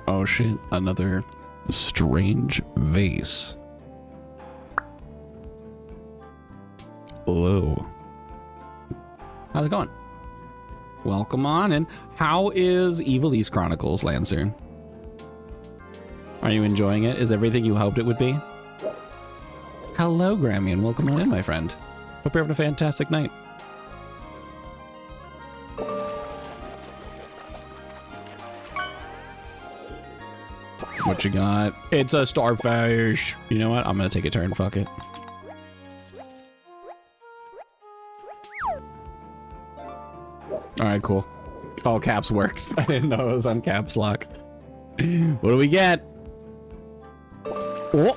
Oh shit, another strange vase. Hello. How's it going? Welcome on, and how is Evil East Chronicles, Lancer? Are you enjoying it? Is everything you hoped it would be? Hello, Grammy, and welcome on in, my friend. Hope you're having a fantastic night. What you got? It's a starfish. You know what? I'm gonna take a turn. Fuck it. All right, cool. All caps works. I didn't know it was on caps lock. What do we get? Oh.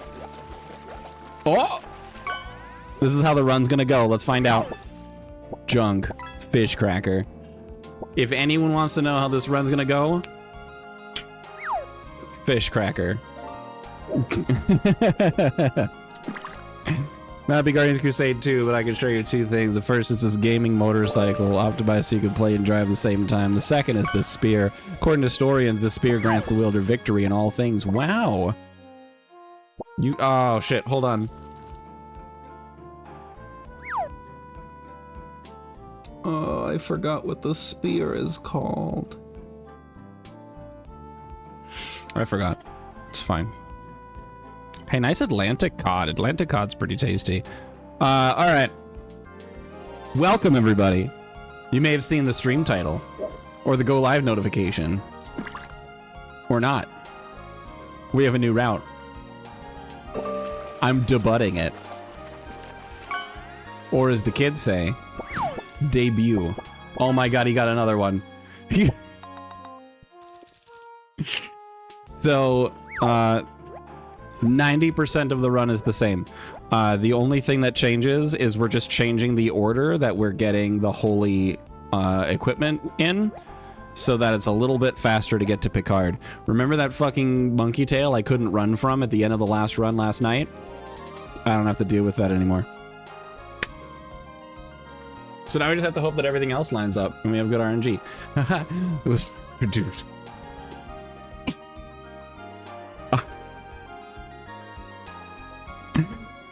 Oh. This is how the run's gonna go. Let's find out. Junk. Fish cracker. If anyone wants to know how this run's gonna go, fish cracker. Not be Guardians Crusade 2, but I can show you two things. The first is this gaming motorcycle optimized so you can play and drive at the same time. The second is this spear. According to historians, the spear grants the wielder victory in all things. Wow. You, oh shit, hold on. Oh, I forgot what the spear is called. I forgot. It's fine. Hey, nice Atlantic cod. Atlantic cod's pretty tasty. All right. Welcome, everybody. You may have seen the stream title or the go live notification or not. We have a new route. I'm debuting it. Or as the kids say, debut. Oh my God, he got another one. So, 90% of the run is the same. The only thing that changes is we're just changing the order that we're getting the holy equipment in, so that it's a little bit faster to get to Picard. Remember that fucking monkey tail I couldn't run from at the end of the last run last night? I don't have to deal with that anymore. So now we just have to hope that everything else lines up and we have good RNG. It was reduced.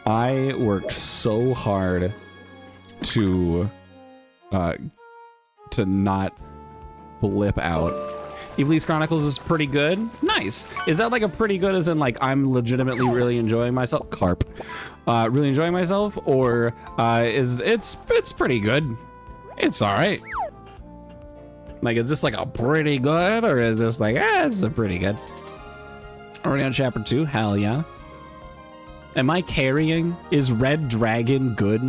I worked so hard to not blip out. Evil East Chronicles is pretty good. Nice. Is that like a pretty good as in like I'm legitimately really enjoying myself? Carp. Really enjoying myself, or it's pretty good. It's all right. Like, is this like a pretty good, or is this like it's a pretty good? Already on chapter 2? Hell yeah. Am I carrying? Is Red Dragon good?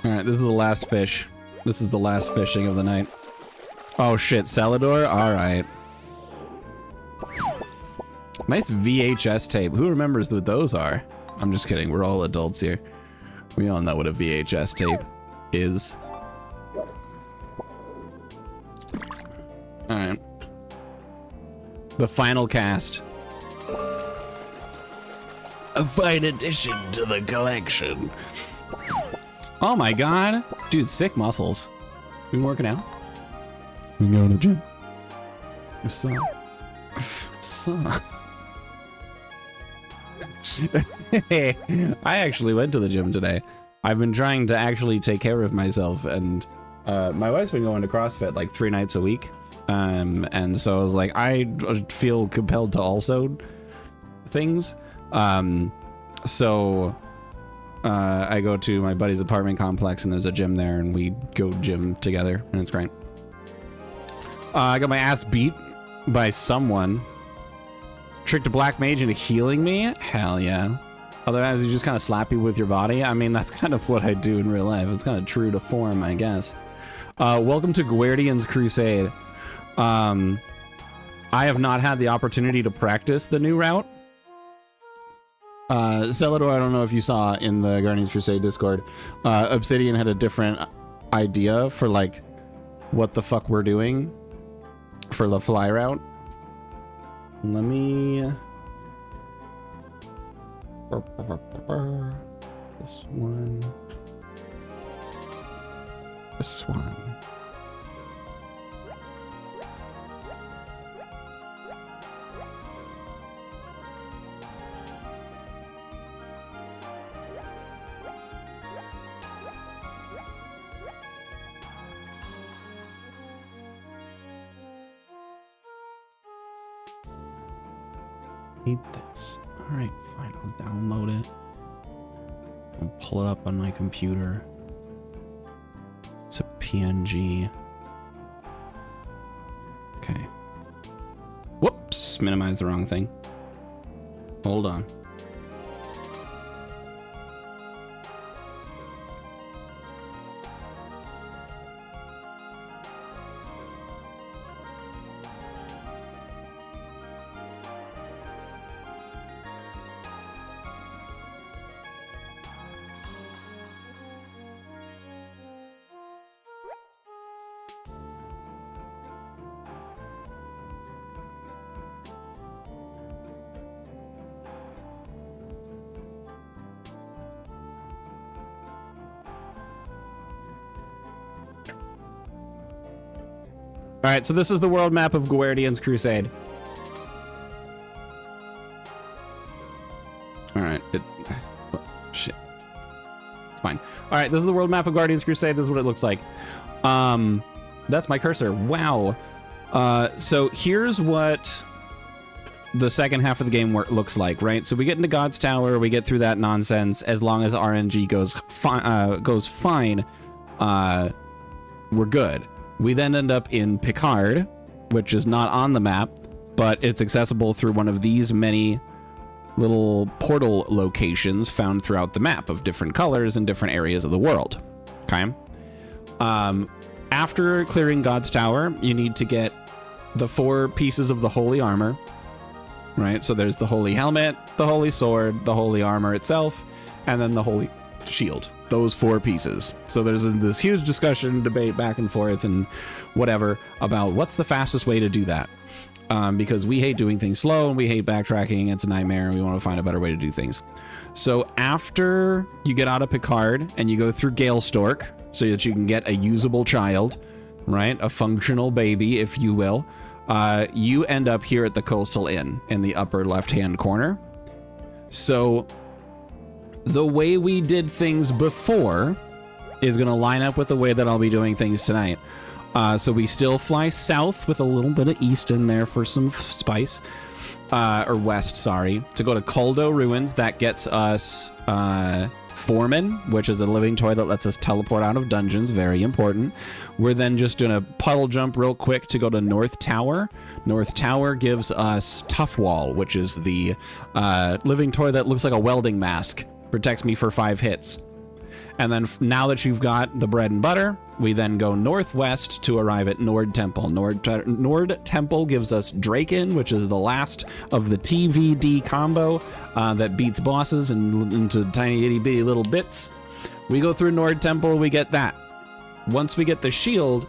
Alright, this is the last fish. This is the last fishing of the night. Oh shit, Salador? Alright. Nice VHS tape. Who remembers what those are? I'm just kidding, we're all adults here. We all know what a VHS tape is. Alright. The final cast. A fine addition to the collection. Oh my god. Dude, sick muscles. Been working out? Been going to the gym? I actually went to the gym today. I've been trying to actually take care of myself, and my wife's been going to CrossFit like 3 nights a week. And so I was like, I feel compelled to also things. So I go to my buddy's apartment complex and there's a gym there and we go gym together and it's great. I got my ass beat by someone. Tricked a black mage into healing me? Hell yeah. Other times you just kind of slap you with your body. I mean, that's kind of what I do in real life. It's kind of true to form, I guess. Welcome to Guardians Crusade. I have not had the opportunity to practice the new route. Celador, I don't know if you saw in the Guardians Crusade Discord, Obsidian had a different idea for like what the fuck we're doing for the fly route. Let me... This one. This one. Need this. All right, fine. I'll download it. I'll pull it up on my computer. It's a PNG. Okay. Whoops, minimize the wrong thing. Hold on. All right, so this is the world map of Guardians Crusade. All right, oh, shit. It's fine. All right, this is the world map of Guardians Crusade. This is what it looks like. That's my cursor. Wow. So here's what the second half of the game looks like, right? So we get into God's Tower, we get through that nonsense. As long as RNG goes fine, we're good. We then end up in Picard, which is not on the map, but it's accessible through one of these many little portal locations found throughout the map of different colors in different areas of the world. Okay. After clearing God's Tower, you need to get the 4 pieces of the holy armor, right? So there's the holy helmet, the holy sword, the holy armor itself, and then the holy shield. Those 4 pieces. So there's this huge discussion, debate back and forth and whatever about what's the fastest way to do that. Because we hate doing things slow and we hate backtracking. It's a nightmare and we want to find a better way to do things. So after you get out of Picard and you go through Galestork so that you can get a usable child, right? A functional baby, if you will. You end up here at the Coastal Inn in the upper left-hand corner. So the way we did things before is going to line up with the way that I'll be doing things tonight. So we still fly south with a little bit of east in there for some spice. Or west, sorry. To go to Caldo Ruins, that gets us Foreman, which is a living toy that lets us teleport out of dungeons. Very important. We're then just doing a puddle jump real quick to go to North Tower. North Tower gives us Tough Wall, which is the living toy that looks like a welding mask. Protects me for 5 hits. And then now that you've got the bread and butter, we then go northwest to arrive at Nord Temple. Nord Temple gives us Draken, which is the last of the TVD combo that beats bosses into tiny itty bitty little bits. We go through Nord Temple, we get that. Once we get the shield,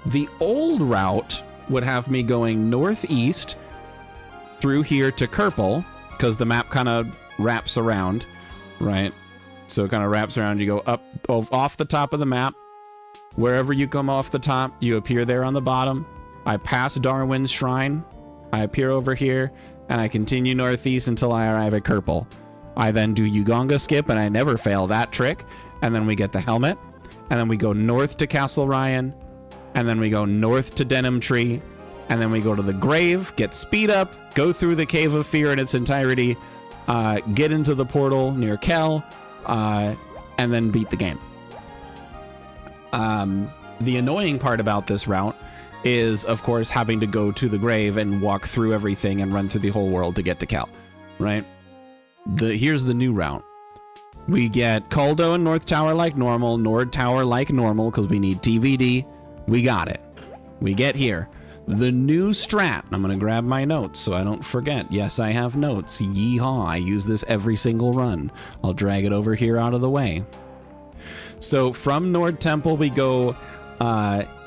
the old route would have me going northeast through here to Kerpel, because the map kind of wraps around. Right, so it kind of wraps around. You go up off the top of the map. Wherever you come off the top, you appear there on the bottom. I pass Darwin's Shrine. I appear over here, and I continue northeast until I arrive at Kerpel. I then do Ugonga Skip, and I never fail that trick. And then we get the helmet, and then we go north to Castle Ryan, and then we go north to Denim Tree, and then we go to the grave, get speed up, go through the Cave of Fear in its entirety, get into the portal near Kel, and then beat the game. The annoying part about this route is, of course, having to go to the grave and walk through everything and run through the whole world to get to Kel, right? Here's the new route. We get Caldo and North Tower like normal, Nord Tower like normal, because we need TVD. We got it. We get here. The new strat. I'm going to grab my notes so I don't forget. Yes, I have notes. Yeehaw. I use this every single run. I'll drag it over here out of the way. So from Nord Temple, we go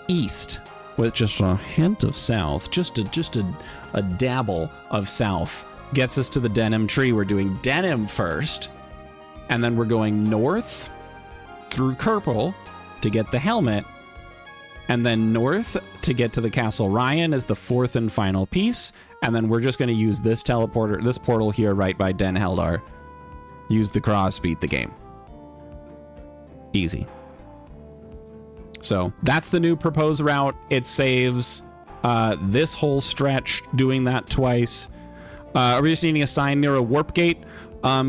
east with just a hint of south. Just a dabble of south. Gets us to the denim tree. We're doing denim first. And then we're going north through Kerpel to get the helmet. And then north to get to the Castle Ryan is the fourth and final piece. And then we're just going to use this teleporter, this portal here right by Den Heldar. Use the cross, beat the game. Easy. So that's the new proposed route. It saves this whole stretch doing that twice. We're just needing a sign near a warp gate.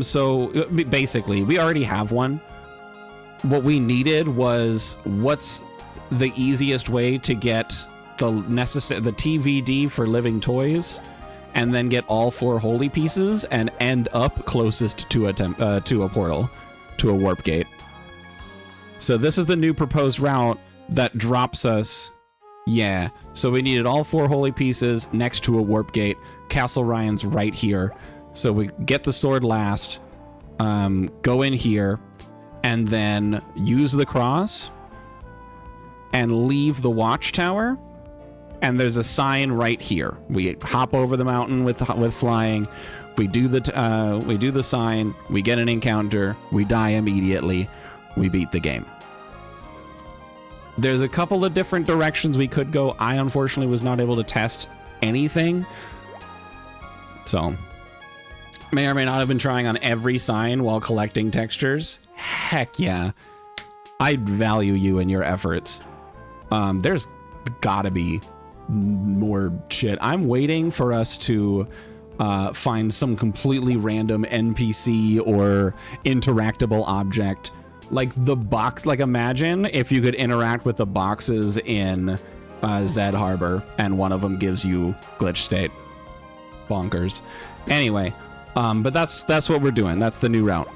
So basically, we already have one. What we needed was what's the easiest way to get the TVD for living toys, and then get all 4 holy pieces and end up closest to a portal, to a warp gate. So this is the new proposed route that drops us. Yeah. So we needed all 4 holy pieces next to a warp gate. Castle Ryan's right here. So we get the sword last, go in here, and then use the cross and leave the watchtower. And there's a sign right here. We hop over the mountain with flying. We do the sign. We get an encounter. We die immediately. We beat the game. There's a couple of different directions we could go. I unfortunately was not able to test anything. So, may or may not have been trying on every sign while collecting textures. Heck yeah. I value you and your efforts. There's gotta be more shit. I'm waiting for us to find some completely random NPC or interactable object. Like the box, like imagine if you could interact with the boxes in Zed Harbor and one of them gives you glitch state. Bonkers. Anyway, but that's what we're doing. That's the new route.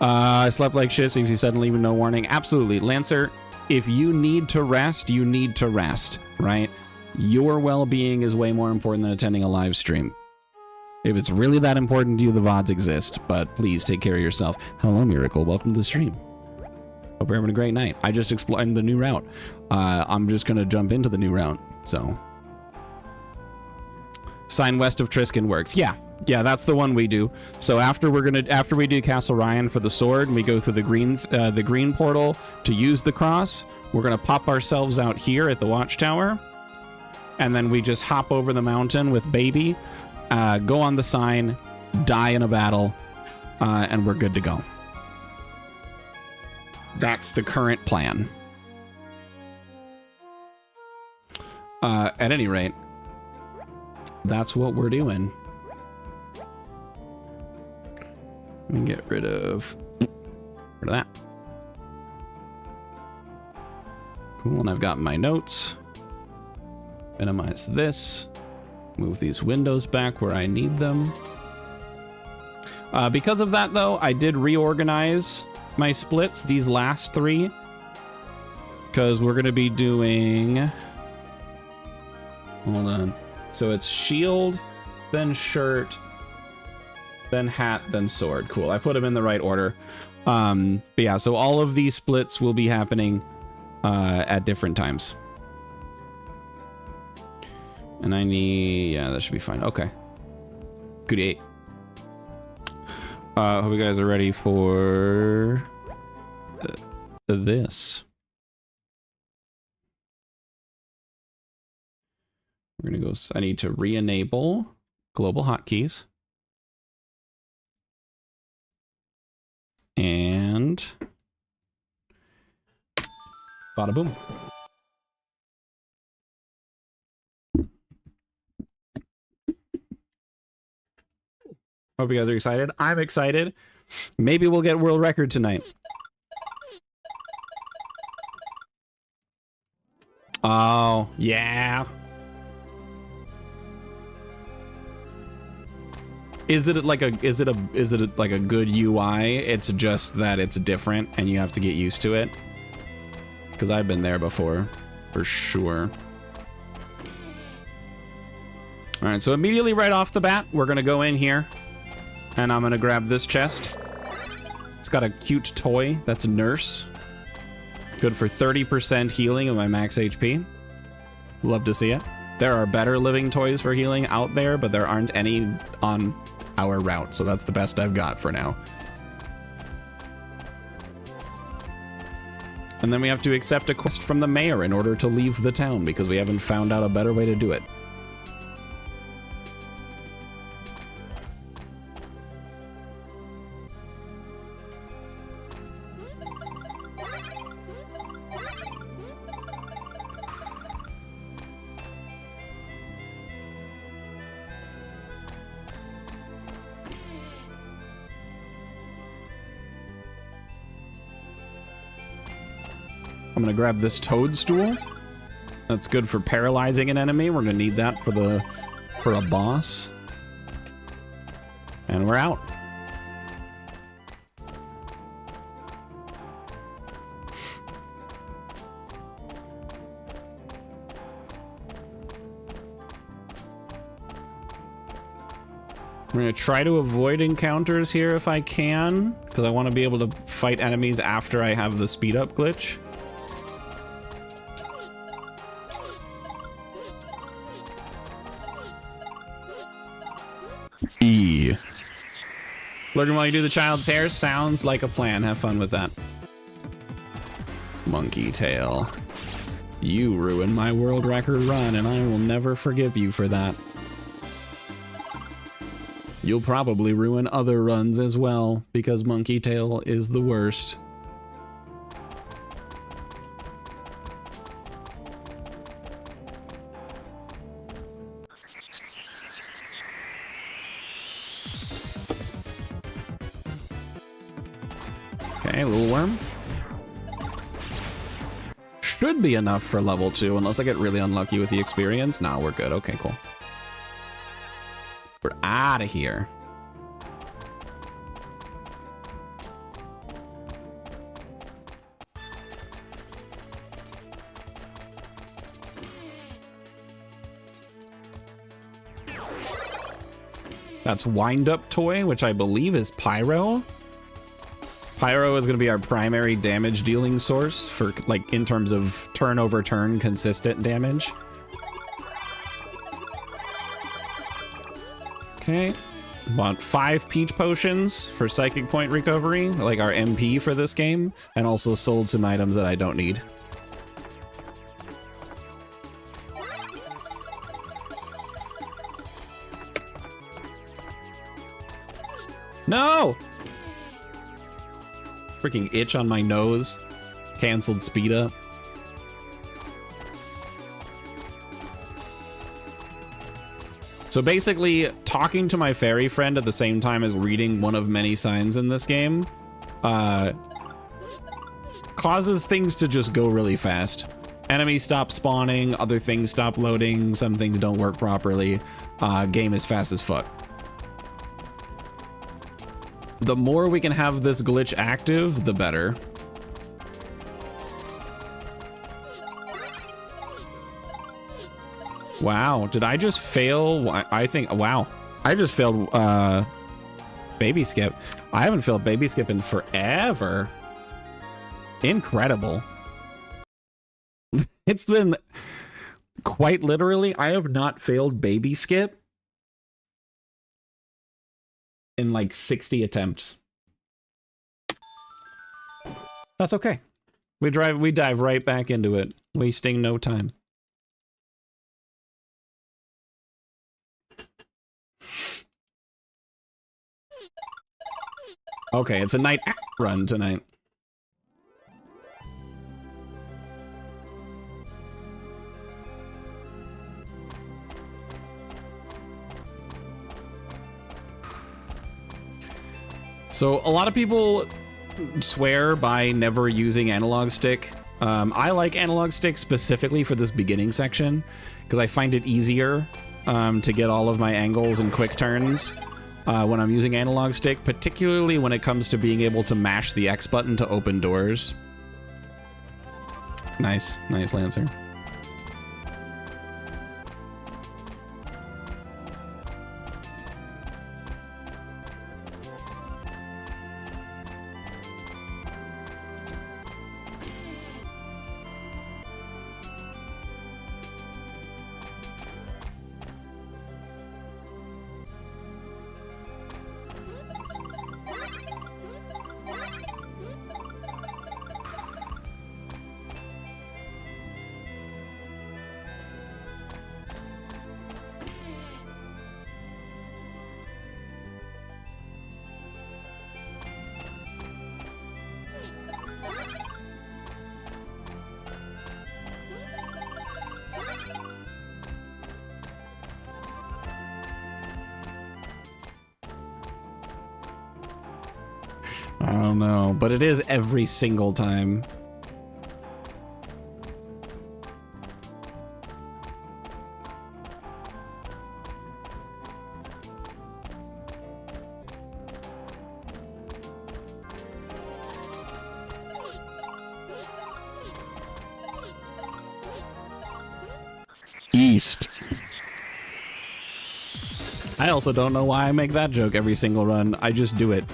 I slept like shit, so if you suddenly leave no warning. Absolutely. Lancer, if you need to rest, you need to rest, right? Your well-being is way more important than attending a live stream. If it's really that important to you, the VODs exist, but please take care of yourself. Hello, Miracle. Welcome to the stream. Hope you're having a great night. I just explored the new route. I'm just going to jump into the new route, so. Sign west of Triskin works. Yeah, that's the one we do. So after we do Castle Ryan for the sword, and we go through the green portal to use the cross, we're gonna pop ourselves out here at the watchtower, and then we just hop over the mountain with baby, go on the sign, die in a battle, and we're good to go. That's the current plan. At any rate, that's what we're doing. Let me get rid of that. Cool, and I've got my notes. Minimize this. Move these windows back where I need them. Because of that, though, I did reorganize my splits, these last 3. Because we're going to be doing... Hold on. So it's shield, then shirt, then hat, then sword. Cool. I put them in the right order. But yeah, so all of these splits will be happening at different times. And I need... Yeah, that should be fine. Okay. Good 8. Hope you guys are ready for this. We're going to go... I need to re-enable global hotkeys. And... Bada boom. Hope you guys are excited. I'm excited. Maybe we'll get world record tonight. Oh, yeah. Is it like a good UI? It's just that it's different and you have to get used to it. Because I've been there before. for sure. All right, so immediately right off the bat, we're gonna go in here and I'm gonna grab this chest. It's got a cute toy that's Nurse. Good for 30% healing of my max HP. Love to see it. There are better living toys for healing out there, but there aren't any on our route, so that's the best I've got for now. And then we have to accept a quest from the mayor in order to leave the town because we haven't found out a better way to do it. I'm gonna grab this toadstool. That's good for paralyzing an enemy. We're gonna need that for a boss. And we're out. I'm gonna try to avoid encounters here if I can, because I want to be able to fight enemies after I have the speed up glitch. Lurking while you do the child's hair sounds like a plan. Have fun with that. Monkey tail. You ruined my world record run and I will never forgive you for that. You'll probably ruin other runs as well because Monkey Tail is the worst. Okay, little worm. Should be enough for level 2 unless I get really unlucky with the experience. Nah, we're good. Okay, cool. We're out of here. That's Wind Up Toy, which I believe is Pyro. Pyro is going to be our primary damage dealing source for, like, in terms of turn over turn consistent damage. Okay. Want 5 peach potions for psychic point recovery, like our MP for this game, and also sold some items that I don't need. No! Freaking itch on my nose. Canceled speed up. So basically, talking to my fairy friend at the same time as reading one of many signs in this game causes things to just go really fast. Enemies stop spawning, other things stop loading, some things don't work properly. Game is fast as fuck. The more we can have this glitch active, the better. Wow, did I just fail? I think, wow. I just failed baby skip. I haven't failed baby skip in forever. Incredible. It's been quite literally, I have not failed baby skip in like 60 attempts. That's okay. We dive right back into it, wasting no time. Okay, it's a night run tonight. So a lot of people swear by never using analog stick. I like analog stick specifically for this beginning section because I find it easier to get all of my angles and quick turns when I'm using analog stick, particularly when it comes to being able to mash the X button to open doors. Nice, nice Lancer. I don't know, but it is every single time. East. I also don't know why I make that joke every single run. I just do it.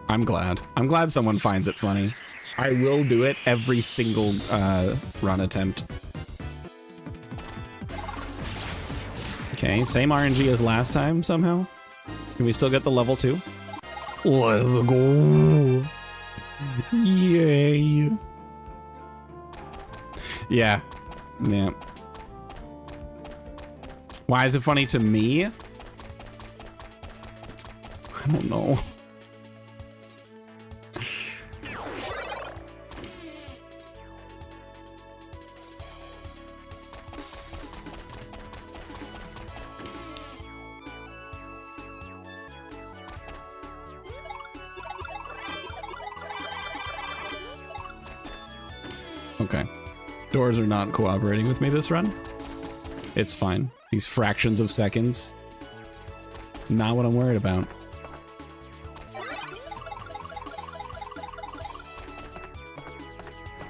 I'm glad. I'm glad someone finds it funny. I will do it every single run attempt. Okay, same RNG as last time somehow. Can we still get the level 2? Let's go. Yay. Yeah. Yeah. Why is it funny to me? I don't know. Okay. Doors are not cooperating with me this run. It's fine. These fractions of seconds. Not what I'm worried about.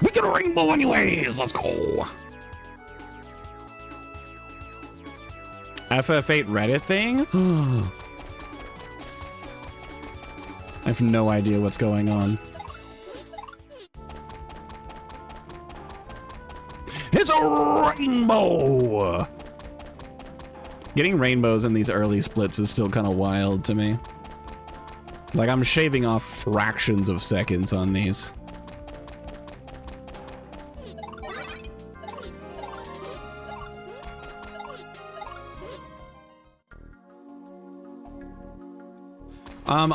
We get a rainbow anyways! Let's go! FF8 Reddit thing? I have no idea what's going on. It's a rainbow! Getting rainbows in these early splits is still kind of wild to me. Like, I'm shaving off fractions of seconds on these.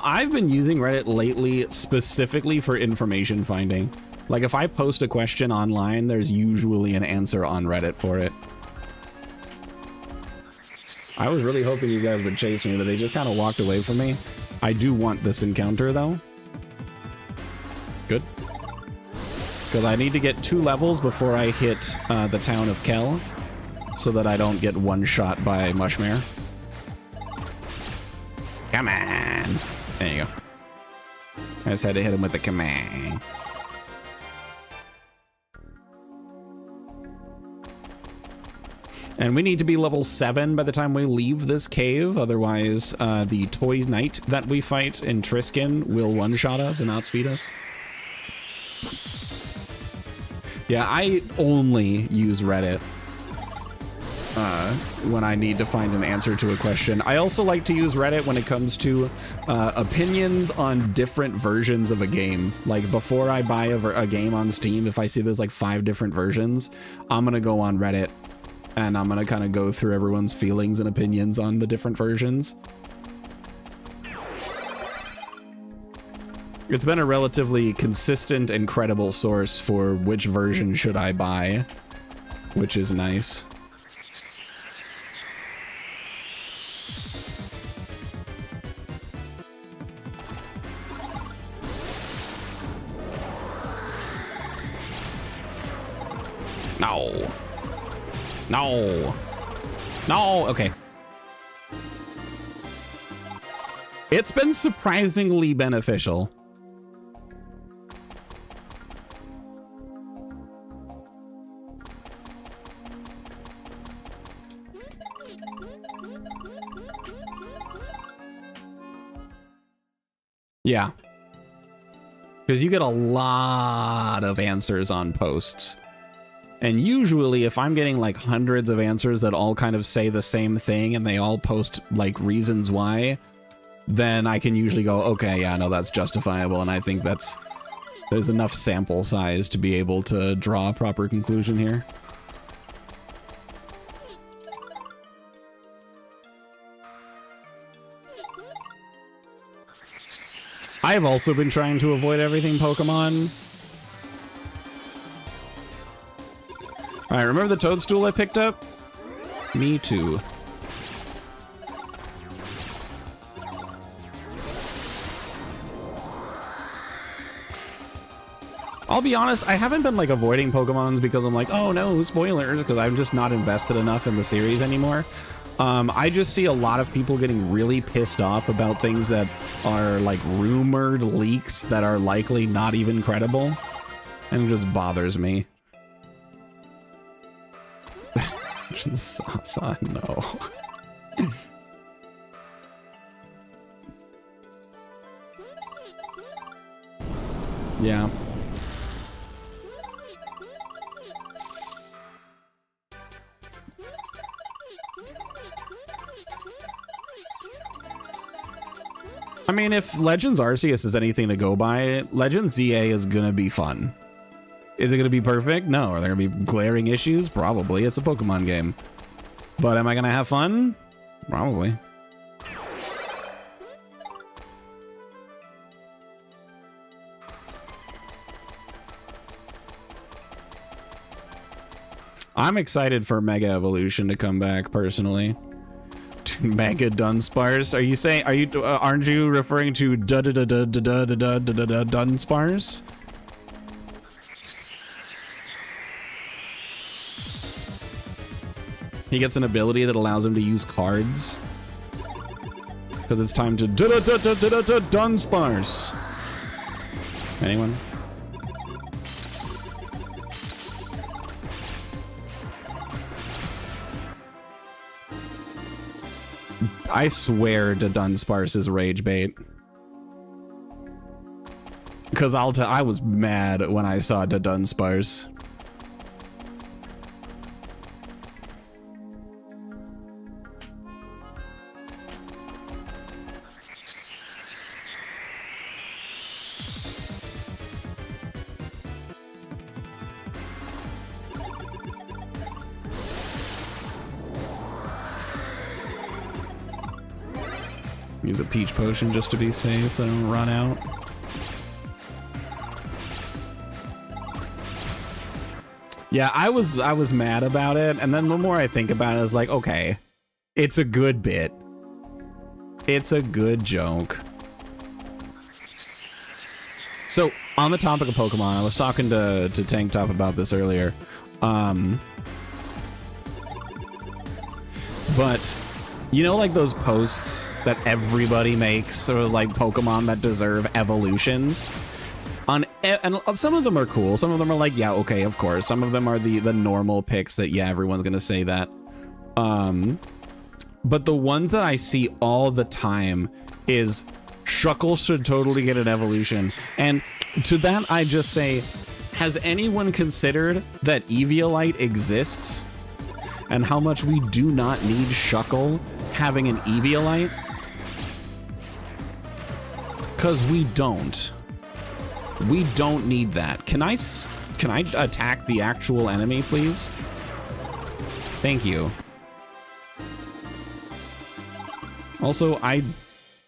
I've been using Reddit lately specifically for information finding. Like, if I post a question online, there's usually an answer on Reddit for it. I was really hoping you guys would chase me, but they just kind of walked away from me. I do want this encounter, though. Good. Because I need to get 2 levels before I hit the town of Kel, so that I don't get one-shot by Mushmere. Come on! There you go. I just had to hit him with the command. And we need to be level 7 by the time we leave this cave, otherwise the toy knight that we fight in Triskin will one-shot us and outspeed us. Yeah, I only use Reddit when I need to find an answer to a question. I also like to use Reddit when it comes to opinions on different versions of a game. Like, before I buy a game on Steam, if I see there's like 5 different versions, I'm gonna go on Reddit and I'm gonna kind of go through everyone's feelings and opinions on the different versions. It's been a relatively consistent and credible source for which version should I buy, which is nice. No. No. No. Okay. It's been surprisingly beneficial. Yeah. Because you get a lot of answers on posts. And usually if I'm getting like hundreds of answers that all kind of say the same thing and they all post like reasons why, then I can usually go, okay, yeah, no, that's justifiable. And I think there's enough sample size to be able to draw a proper conclusion here. I've also been trying to avoid everything Pokemon. All right, remember the toadstool I picked up? Me too. I'll be honest, I haven't been like avoiding Pokemons because I'm like, oh no, spoilers, because I'm just not invested enough in the series anymore. I just see a lot of people getting really pissed off about things that are like rumored leaks that are likely not even credible, and it just bothers me. No. Yeah. I mean, if Legends Arceus is anything to go by, Legends ZA is gonna be fun. Is it gonna be perfect? No. Are there gonna be glaring issues? Probably. It's a Pokemon game. But am I gonna have fun? Probably. I'm excited for Mega Evolution to come back, personally. Mega Dunsparce. Are you saying? Aren't you referring to Dunsparce? He gets an ability that allows him to use cards because it's time to Dunsparce. Anyone? I swear to Dunsparce is rage bait. Because I was mad when I saw Dunsparce. Use a peach potion just to be safe, they don't run out. Yeah, I was mad about it, and then the more I think about it, it's like, okay, it's a good bit. It's a good joke. So, on the topic of Pokemon, I was talking to Tank Top about this earlier. But you know, like those posts that everybody makes, sort of like Pokemon that deserve evolutions? And some of them are cool. Some of them are like, yeah, okay, of course. Some of them are the normal picks that, yeah, everyone's gonna say that. But the ones that I see all the time is Shuckle should totally get an evolution. And to that, I just say, has anyone considered that Eviolite exists? And how much we do not need Shuckle having an Eviolite? Because we don't. We don't need that. Can I attack the actual enemy, please? Thank you. Also, I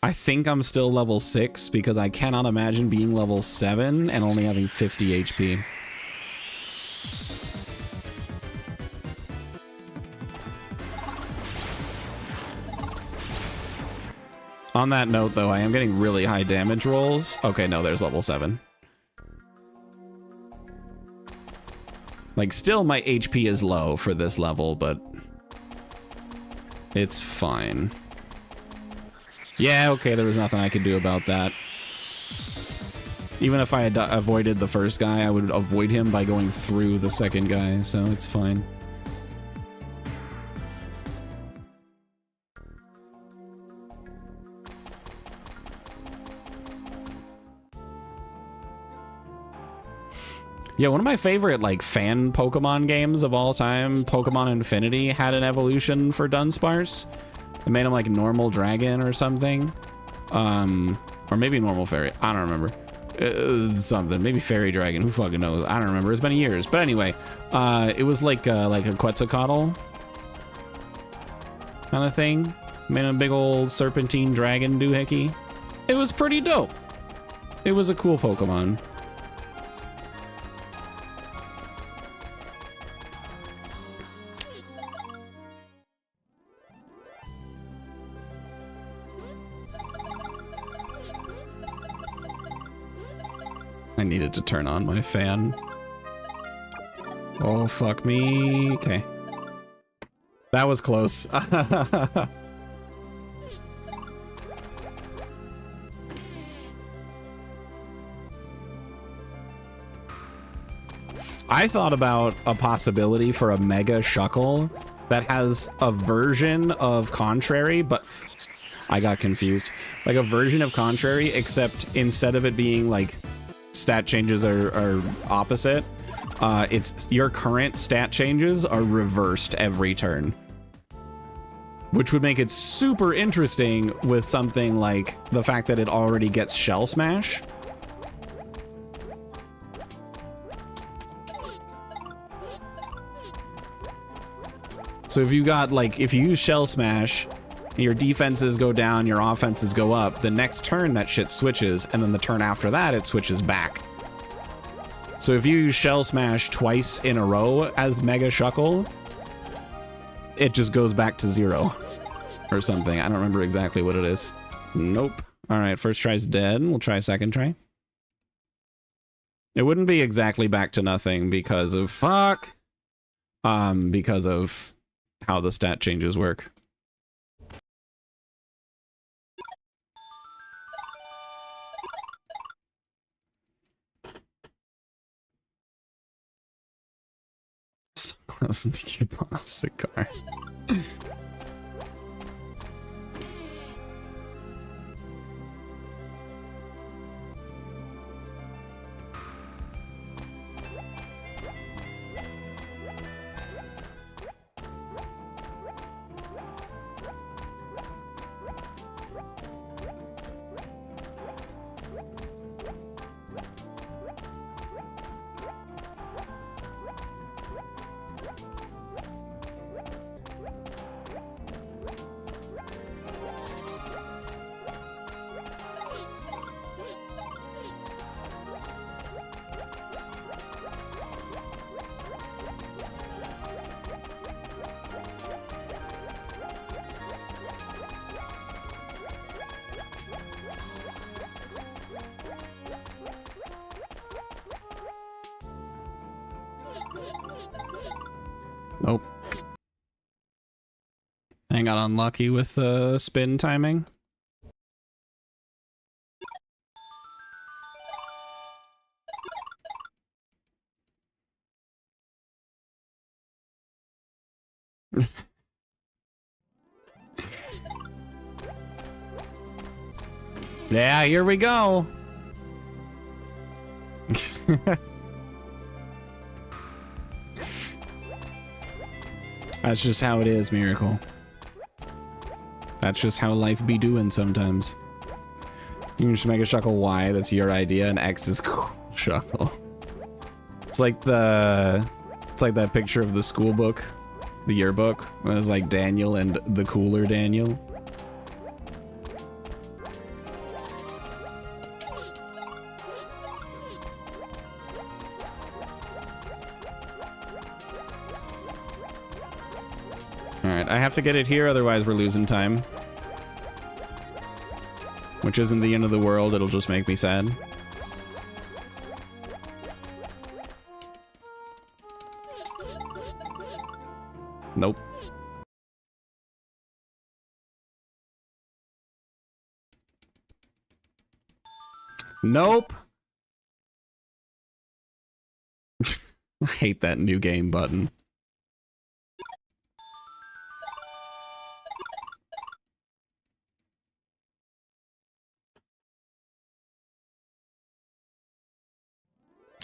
think I'm still level 6 because I cannot imagine being level 7 and only having 50 HP. On that note, though, I am getting really high damage rolls. Okay, no, there's level 7. Like, still my HP is low for this level, but it's fine. Yeah, okay, there was nothing I could do about that. Even if I had avoided the first guy, I would avoid him by going through the second guy, so it's fine. Yeah, one of my favorite, like, fan Pokemon games of all time, Pokemon Infinity, had an evolution for Dunsparce. It made him, like, normal dragon or something. Or maybe normal fairy. I don't remember. Something. Maybe fairy dragon. Who fucking knows? I don't remember. It's been years. But anyway, it was like a Quetzalcoatl kind of thing. Made him a big old serpentine dragon doohickey. It was pretty dope. It was a cool Pokemon. I needed to turn on my fan. Oh, fuck me. Okay. That was close. I thought about a possibility for a Mega Shuckle that has a version of Contrary, but I got confused. Like a version of Contrary, except instead of it being like stat changes are opposite, it's your current stat changes are reversed every turn. Which would make it super interesting with something like the fact that it already gets Shell Smash. So if you got like, if you use Shell Smash, your defenses go down, your offenses go up, the next turn that shit switches, and then the turn after that it switches back. So if you use Shell Smash twice in a row as Mega Shuckle, it just goes back to 0 or something. I don't remember exactly what it is. Nope. All right, first try's dead. We'll try second try. It wouldn't be exactly back to nothing because of because of how the stat changes work. Listen to keep on a cigar. Nope. I got unlucky with the spin timing. Yeah, here we go. That's just how it is, Miracle. That's just how life be doing sometimes. You can just make a Shuckle Y, that's your idea, and X is cool Shuckle. It's like that picture of the school book, the yearbook, when it was like Daniel and the cooler Daniel. Alright, I have to get it here, otherwise we're losing time. Which isn't the end of the world, it'll just make me sad. Nope. Nope! I hate that new game button.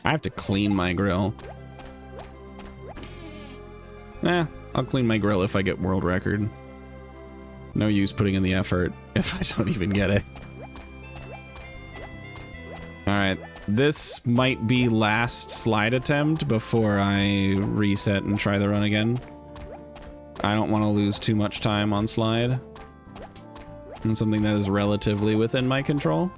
I have to clean my grill. Eh, I'll clean my grill if I get world record. No use putting in the effort if I don't even get it. Alright, this might be last slide attempt before I reset and try the run again. I don't want to lose too much time on slide. And something that is relatively within my control.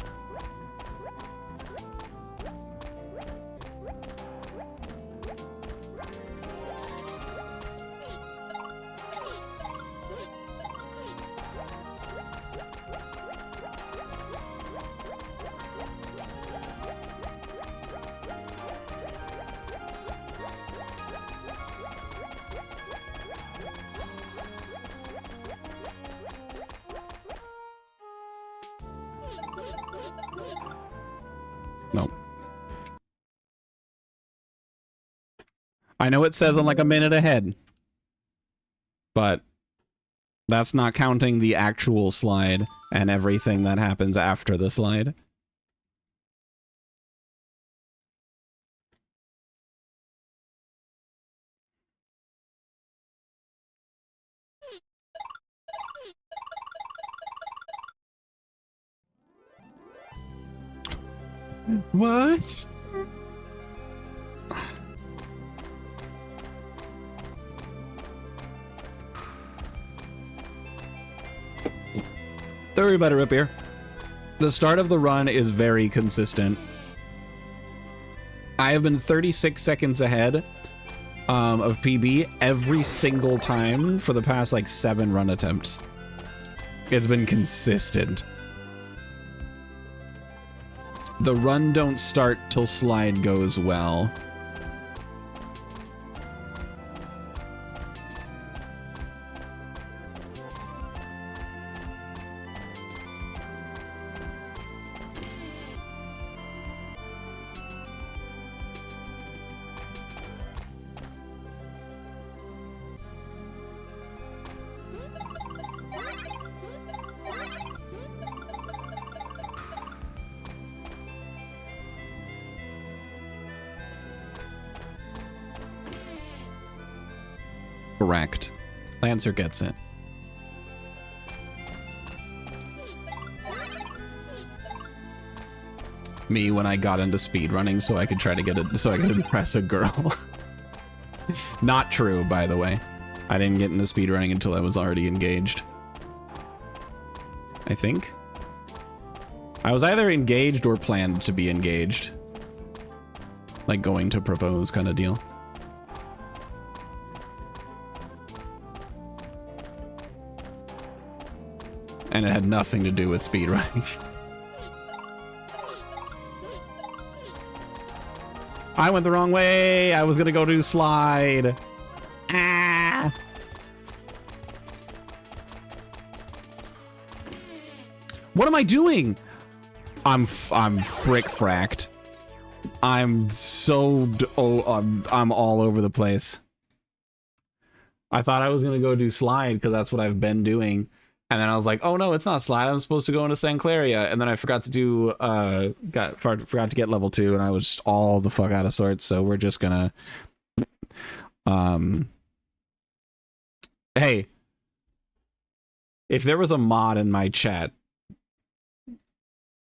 Nope. I know it says I'm like a minute ahead, but that's not counting the actual slide and everything that happens after the slide. What? Don't worry about it, Rip here. The start of the run is very consistent. I have been 36 seconds ahead of PB every single time for the past like 7 run attempts. It's been consistent. The run don't start till slide goes well. Correct. Lancer gets it. Me when I got into speedrunning so I could try to get it, so I could impress a girl. Not true, by the way. I didn't get into speedrunning until I was already engaged. I think. I was either engaged or planned to be engaged. Like going to propose kind of deal. And it had nothing to do with speedrunning. I went the wrong way. I was gonna go do slide. Ah. What am I doing? I'm frick fracked. I'm so I'm all over the place. I thought I was gonna go do slide because that's what I've been doing. And then I was like, oh no, it's not slide. I'm supposed to go into Sanclaria. And then I forgot to do, forgot to get level 2, and I was just all the fuck out of sorts. So we're just gonna, hey, if there was a mod in my chat,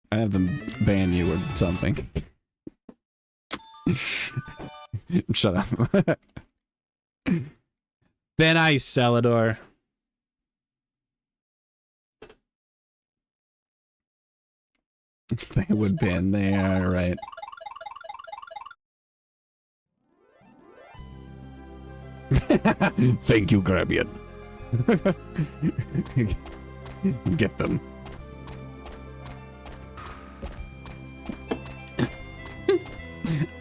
I'd have them ban you or something. Shut up. Then I Celador. They would ban there, right? Thank you, Grabian. Get them.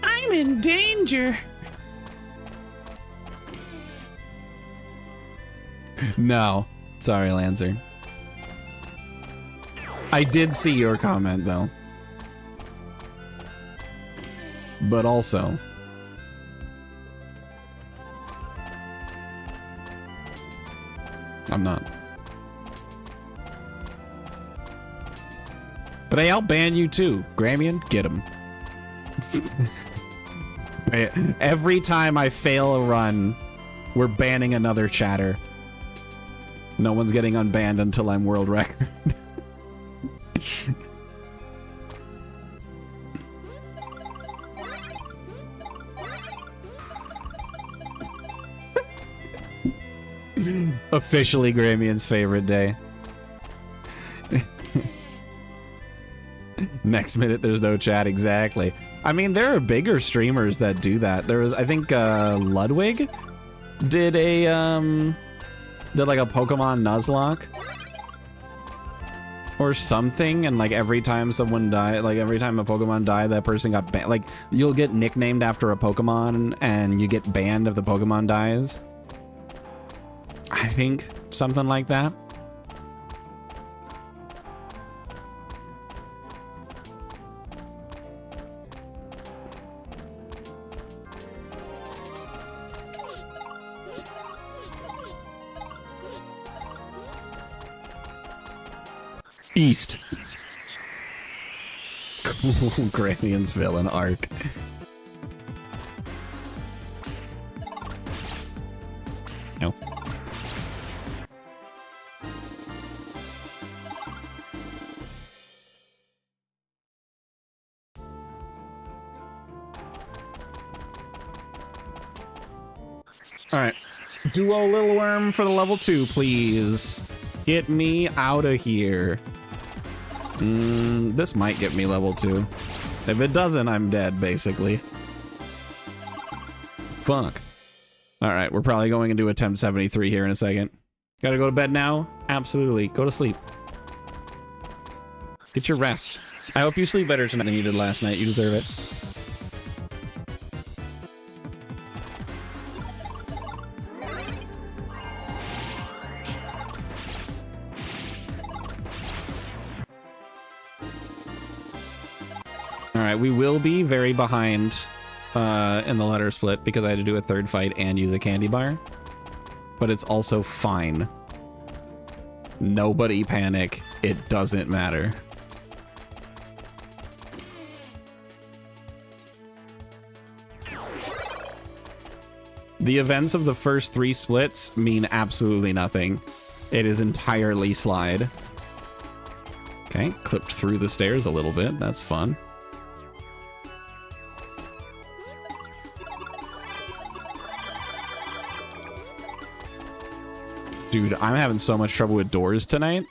I'm in danger. No. Sorry, Lancer. I did see your comment, though. But also... I'm not. But hey, I'll ban you too. Gramian, get him. Every time I fail a run, we're banning another chatter. No one's getting unbanned until I'm world record. Officially Gramian's favorite day. Next minute there's no chat, exactly. I mean, there are bigger streamers that do that. There was, I think, Ludwig did a did like a Pokemon Nuzlocke or something, and like every time someone died, like every time a Pokemon died, that person got banned. Like, you'll get nicknamed after a Pokemon and you get banned if the Pokemon dies. I think something like that. East. Cool Granian's villain arc. No. Alright. Duo Little Worm for the level 2, please. Get me out of here. This might get me level 2. If it doesn't, I'm dead, basically. Fuck. Alright, we're probably going into attempt 73 here in a second. Gotta go to bed now? Absolutely. Go to sleep. Get your rest. I hope you sleep better tonight than you did last night. You deserve it. Alright, we will be very behind in the letter split because I had to do a third fight and use a candy bar. But it's also fine. Nobody panic. It doesn't matter. The events of the first 3 splits mean absolutely nothing. It is entirely slide. Okay, clipped through the stairs a little bit. That's fun. Dude, I'm having so much trouble with doors tonight.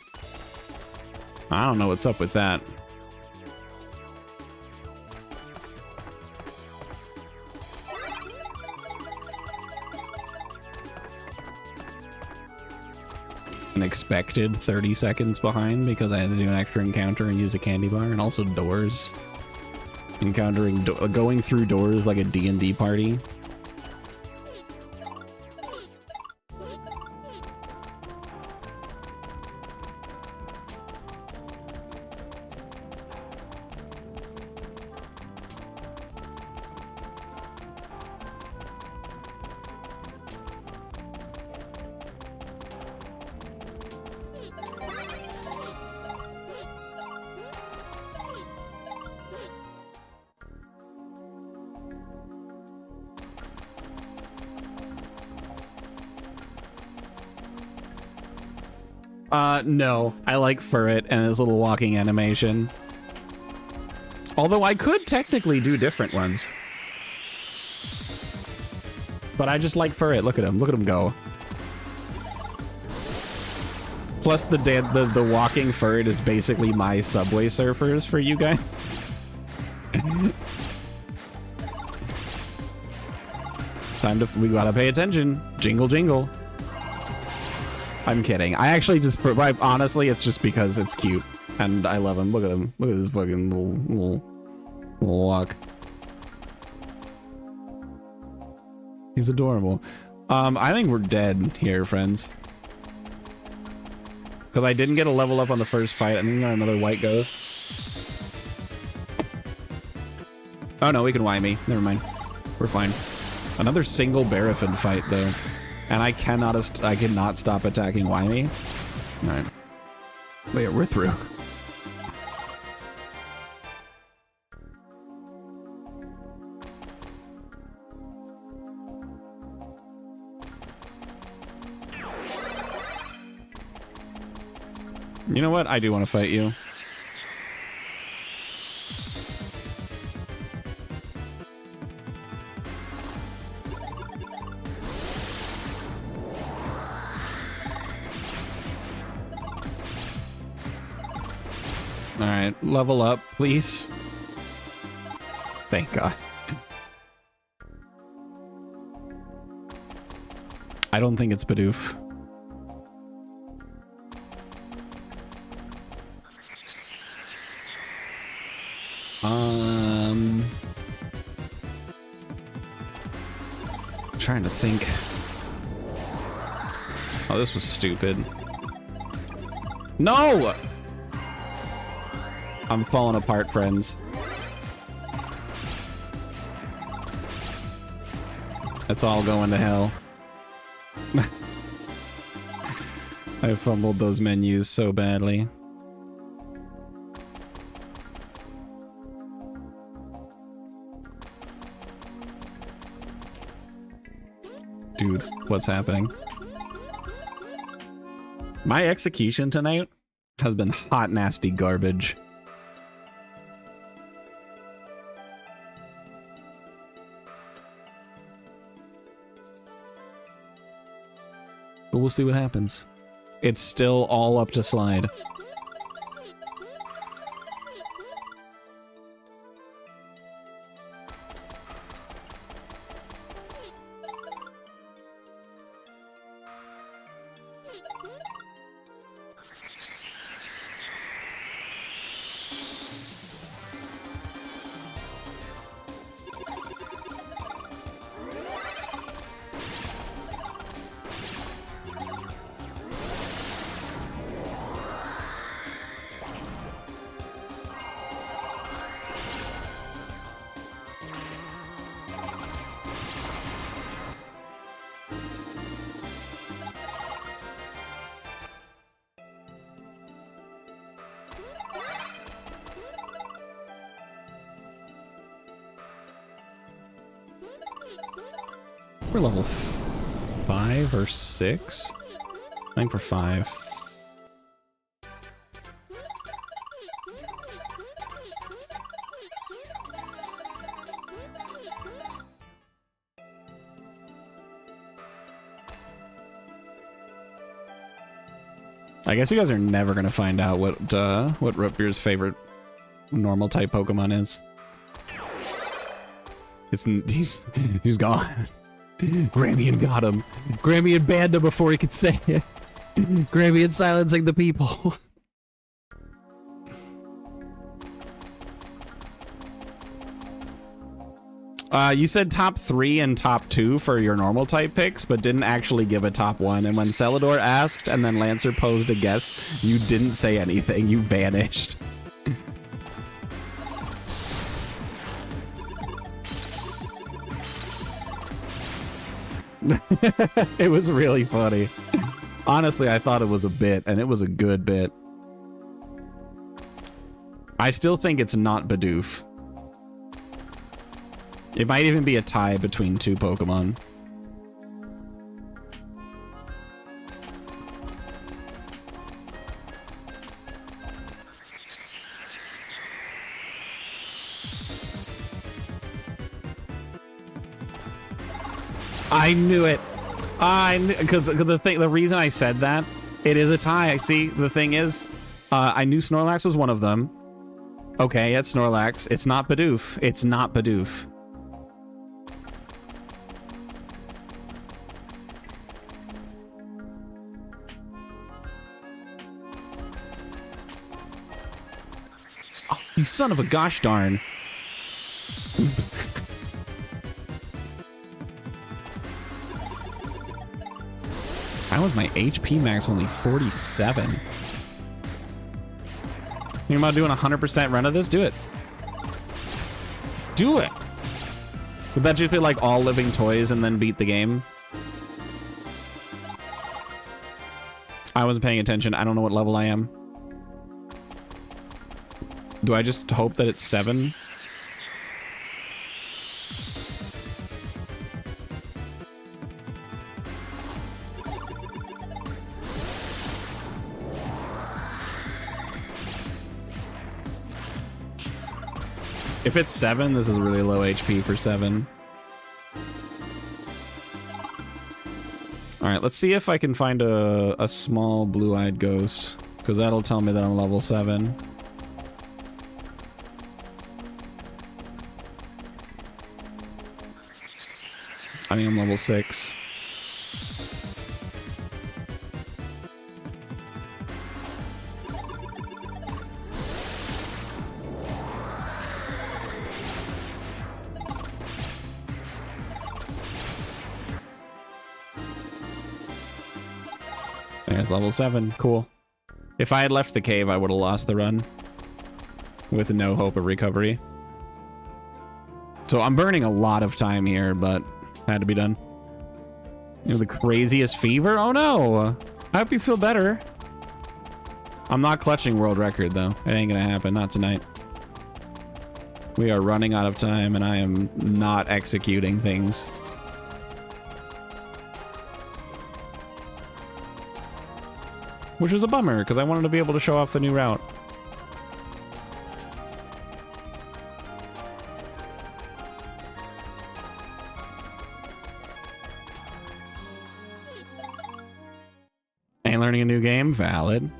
I don't know what's up with that. An expected 30 seconds behind because I had to do an extra encounter and use a candy bar, and also doors. Encountering, going through doors like a D&D party. No. I like Furret and his little walking animation. Although I could technically do different ones. But I just like Furret. Look at him. Look at him go. Plus the walking Furret is basically my Subway Surfers for you guys. We gotta pay attention. Jingle, jingle. I'm kidding. I actually just, honestly, it's just because it's cute. And I love him. Look at him. Look at his fucking little walk. He's adorable. I think we're dead here, friends. Because I didn't get a level up on the first fight. I think we got another white ghost. Oh no, we can Y me. Never mind. We're fine. Another single Barafin fight, though. And I cannot stop attacking Wymie. Alright. But yeah, we're through. You know what? I do want to fight you. Alright, level up, please. Thank God. I don't think it's Bidoof. Trying to think. Oh, this was stupid. No! I'm falling apart, friends. It's all going to hell. I fumbled those menus so badly. Dude, what's happening? My execution tonight has been hot, nasty garbage. But we'll see what happens. It's still all up to slide. We're level 5 or 6? I think we're 5. I guess you guys are never gonna find out what Rootbeer's favorite normal type Pokemon is. He's gone. Gramian got him. Gramian banned him before he could say it. Gramian silencing the people. You said top 3 and top 2 for your normal type picks, but didn't actually give a top 1. And when Celador asked and then Lancer posed a guess, you didn't say anything. You vanished. It was really funny. Honestly, I thought it was a bit, and it was a good bit. I still think it's not Bidoof. It might even be a tie between 2 Pokemon. I knew it. Because the reason I said that, it is a tie. See, the thing is, I knew Snorlax was one of them. Okay, it's Snorlax. It's not Bidoof. It's not Bidoof. Oh, you son of a gosh darn. How was my HP max only 47? You about doing 100% run of this? Do it. Do it. Would that just be like all living toys and then beat the game? I wasn't paying attention. I don't know what level I am. Do I just hope that it's 7? If it's 7, this is really low HP for 7. Alright, let's see if I can find a small blue-eyed ghost, because that'll tell me that I'm level 7. I think I'm level 6. There's level 7. Cool. If I had left the cave, I would have lost the run with no hope of recovery. So I'm burning a lot of time here, but had to be done. You know, the craziest fever? Oh no! I hope you feel better. I'm not clutching world record though. It ain't gonna happen. Not tonight. We are running out of time and I am not executing things. which was a bummer because I wanted to be able to show off the new route. Ain't learning a new game? Valid.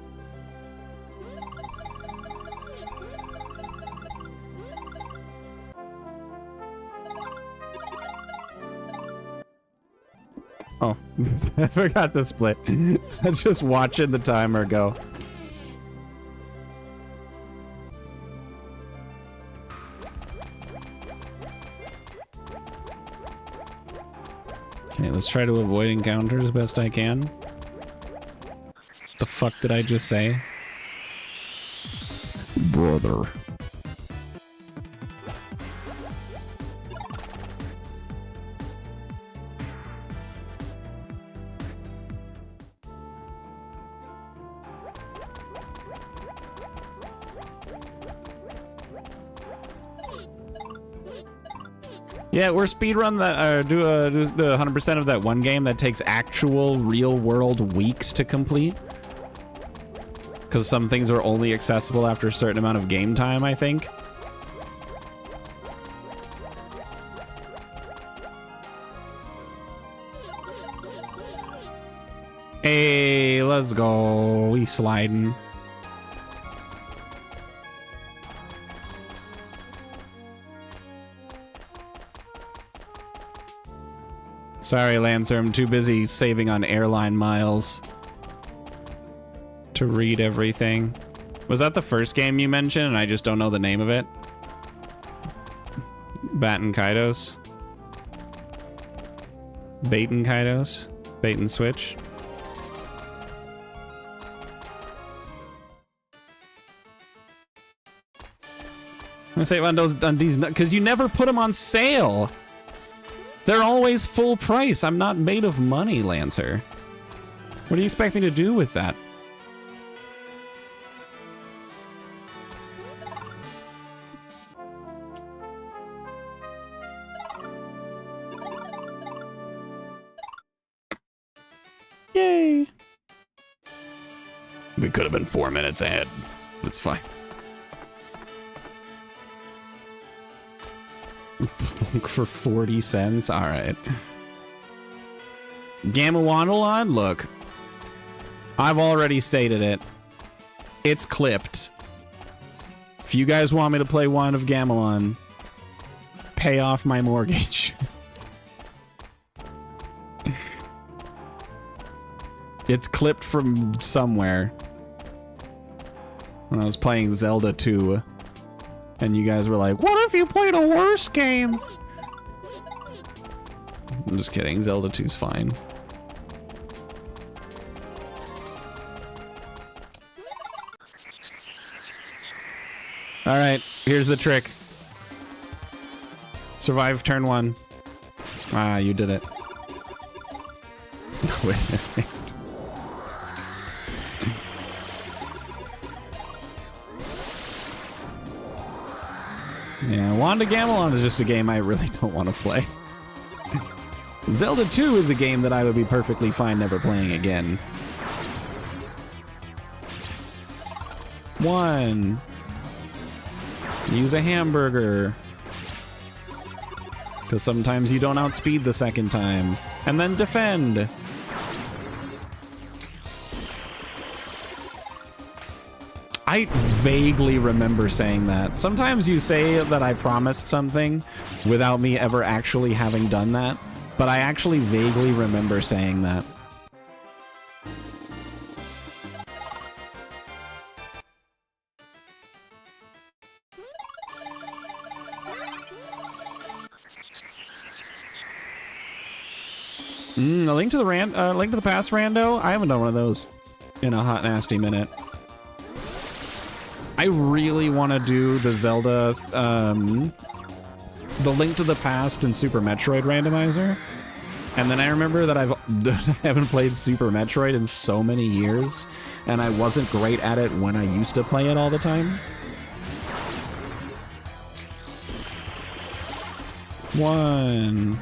Oh, I forgot the split. Just watching the timer go. Okay, let's try to avoid encounters best I can. The fuck did I just say? Brother. Yeah, we're speedrun that, do the 100% of that one game that takes actual real world weeks to complete. Because some things are only accessible after a certain amount of game time, I think. Hey, let's go. We sliding. Sorry, Lancer, I'm too busy saving on airline miles to read everything. Was that the first game you mentioned and I just don't know the name of it? Bat and Kaidos? Bait and Kaidos? Bait and Switch? I'm gonna say on these because you never put them on sale. They're always full price. I'm not made of money, Lancer. What do you expect me to do with that? Yay. We could have been 4 minutes ahead. It's fine. For 40 cents? Alright. Gamelonalon? Look. I've already stated it. It's clipped. If you guys want me to play Wand of Gamelon, pay off my mortgage. It's clipped from somewhere. When I was playing Zelda 2. And you guys were like, what if you played a worse game? I'm just kidding. Zelda 2's fine. All right, here's the trick. Survive turn 1. Ah, you did it. Witness it. Yeah, Wand of Gamelon is just a game I really don't want to play. Zelda 2 is a game that I would be perfectly fine never playing again. 1. Use a hamburger. Because sometimes you don't outspeed the second time. And then defend. I vaguely remember saying that. Sometimes you say that I promised something without me ever actually having done that, but I actually vaguely remember saying that. A Link to the Past rando? I haven't done one of those in a hot nasty minute. I really want to do the Zelda, the Link to the Past and Super Metroid randomizer. And then I remember that I haven't played Super Metroid in so many years, and I wasn't great at it when I used to play it all the time. 1.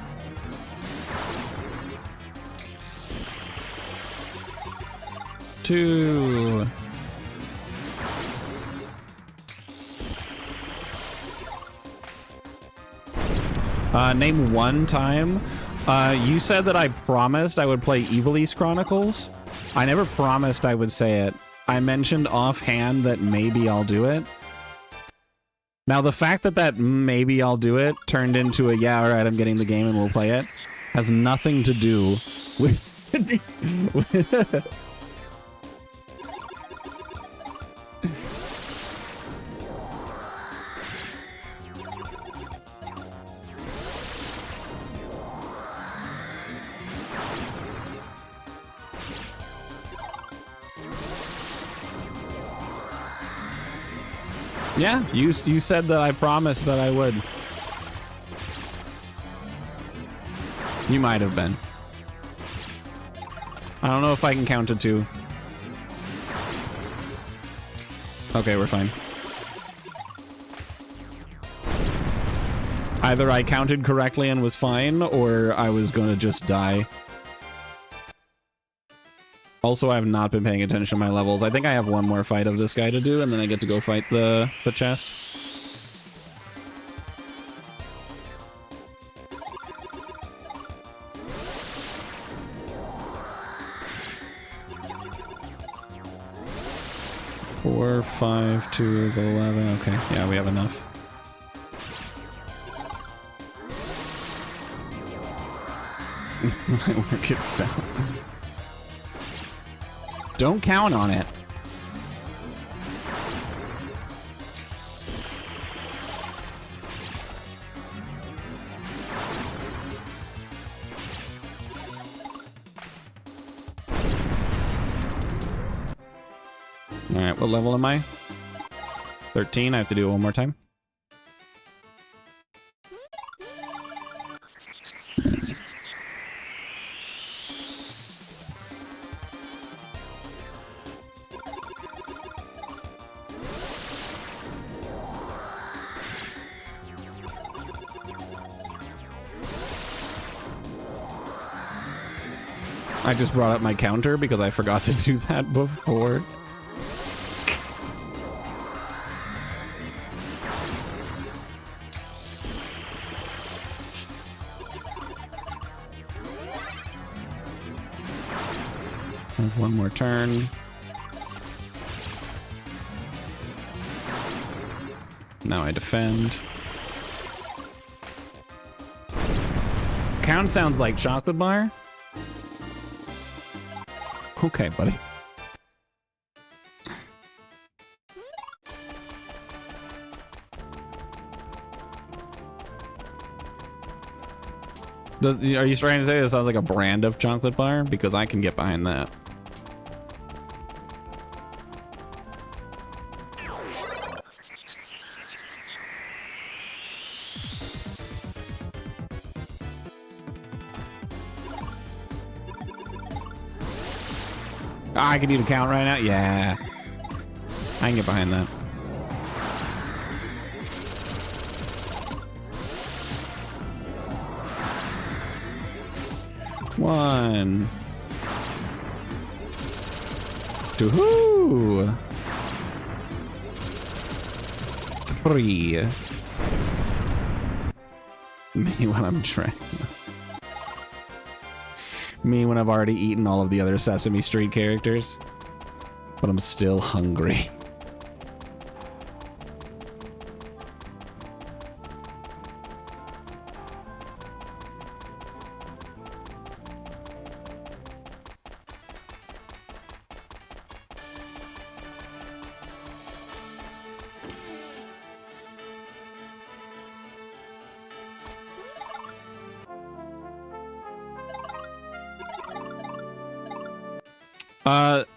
2. Name one time. You said that I promised I would play Ivalice Chronicles. I never promised I would say it. I mentioned offhand that maybe I'll do it. Now, the fact that maybe I'll do it turned into a, yeah, all right, I'm getting the game and we'll play it, has nothing to do with... Yeah, you said that I promised that I would. You might have been. I don't know if I can count to 2. Okay, we're fine. Either I counted correctly and was fine, or I was gonna just die. Also, I have not been paying attention to my levels. I think I have one more fight of this guy to do, and then I get to go fight the chest. Four, 5, 2 is 11. Okay, yeah, we have enough. My work it fell. Don't count on it. All right, what level am I? 13. I have to do it one more time. I just brought up my counter because I forgot to do that before. I have one more turn. Now I defend. Count sounds like chocolate bar. Okay, buddy. Are you trying to say this sounds like a brand of chocolate bar? Because I can get behind that. I can do the count right now? Yeah. I can get behind that. One. 2. 3. Me when I'm trying. Me when I've already eaten all of the other Sesame Street characters, but I'm still hungry.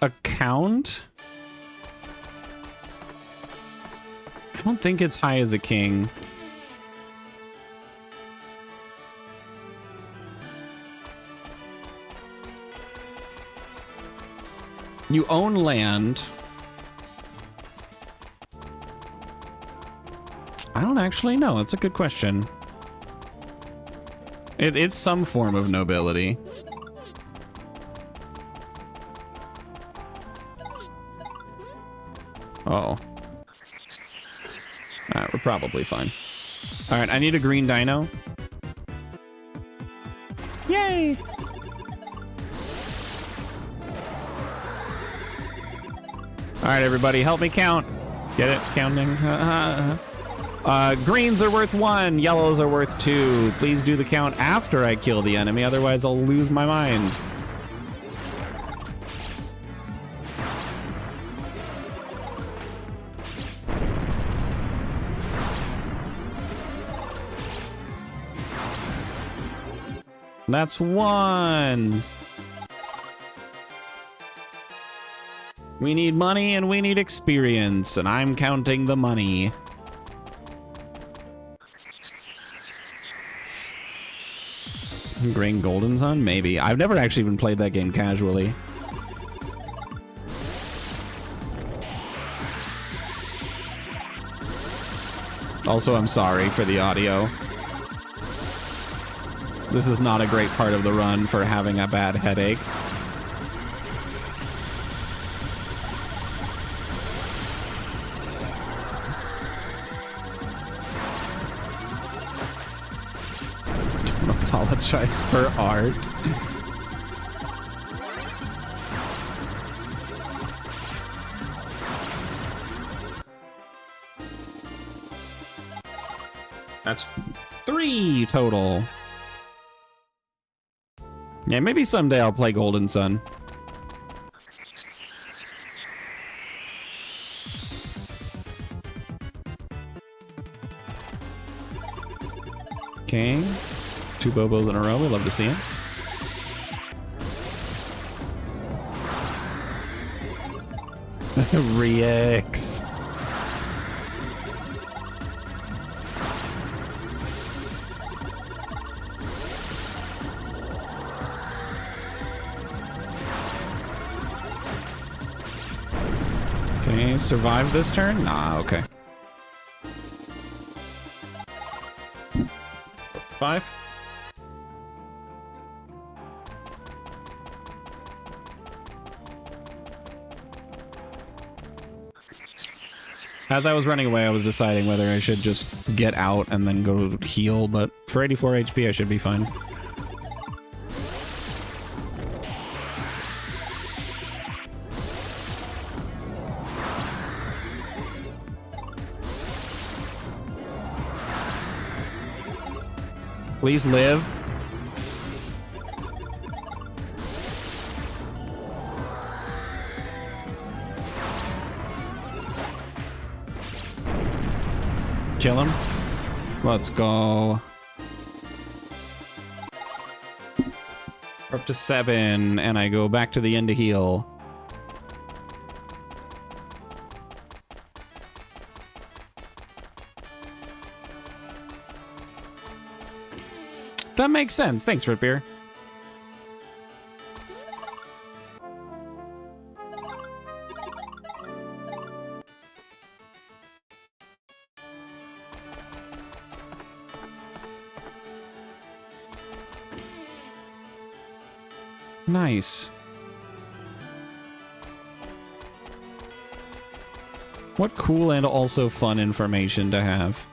Account? I don't think it's high as a king. You own land. I don't actually know. That's a good question. It's some form of nobility. Uh-oh. Alright, we're probably fine. Alright, I need a green dino. Yay! Alright, everybody, help me count. Get it? Counting. Greens are worth 1, yellows are worth 2. Please do the count after I kill the enemy, otherwise I'll lose my mind. That's 1. We need money and we need experience, and I'm counting the money. Green Golden Sun? Maybe. I've never actually even played that game casually. Also, I'm sorry for the audio. This is not a great part of the run for having a bad headache. Don't apologize for art. That's 3 total. Yeah, maybe someday I'll play Golden Sun. Okay. 2 Bobos in a row. We love to see it. Rex. Okay, survive this turn? Nah, okay. 5. As I was running away, I was deciding whether I should just get out and then go heal, but for 84 HP, I should be fine. Please live. Kill him. Let's go. We're up to 7, and I go back to the end to heal. That makes sense. Thanks, Rootbeer. Nice. What cool and also fun information to have.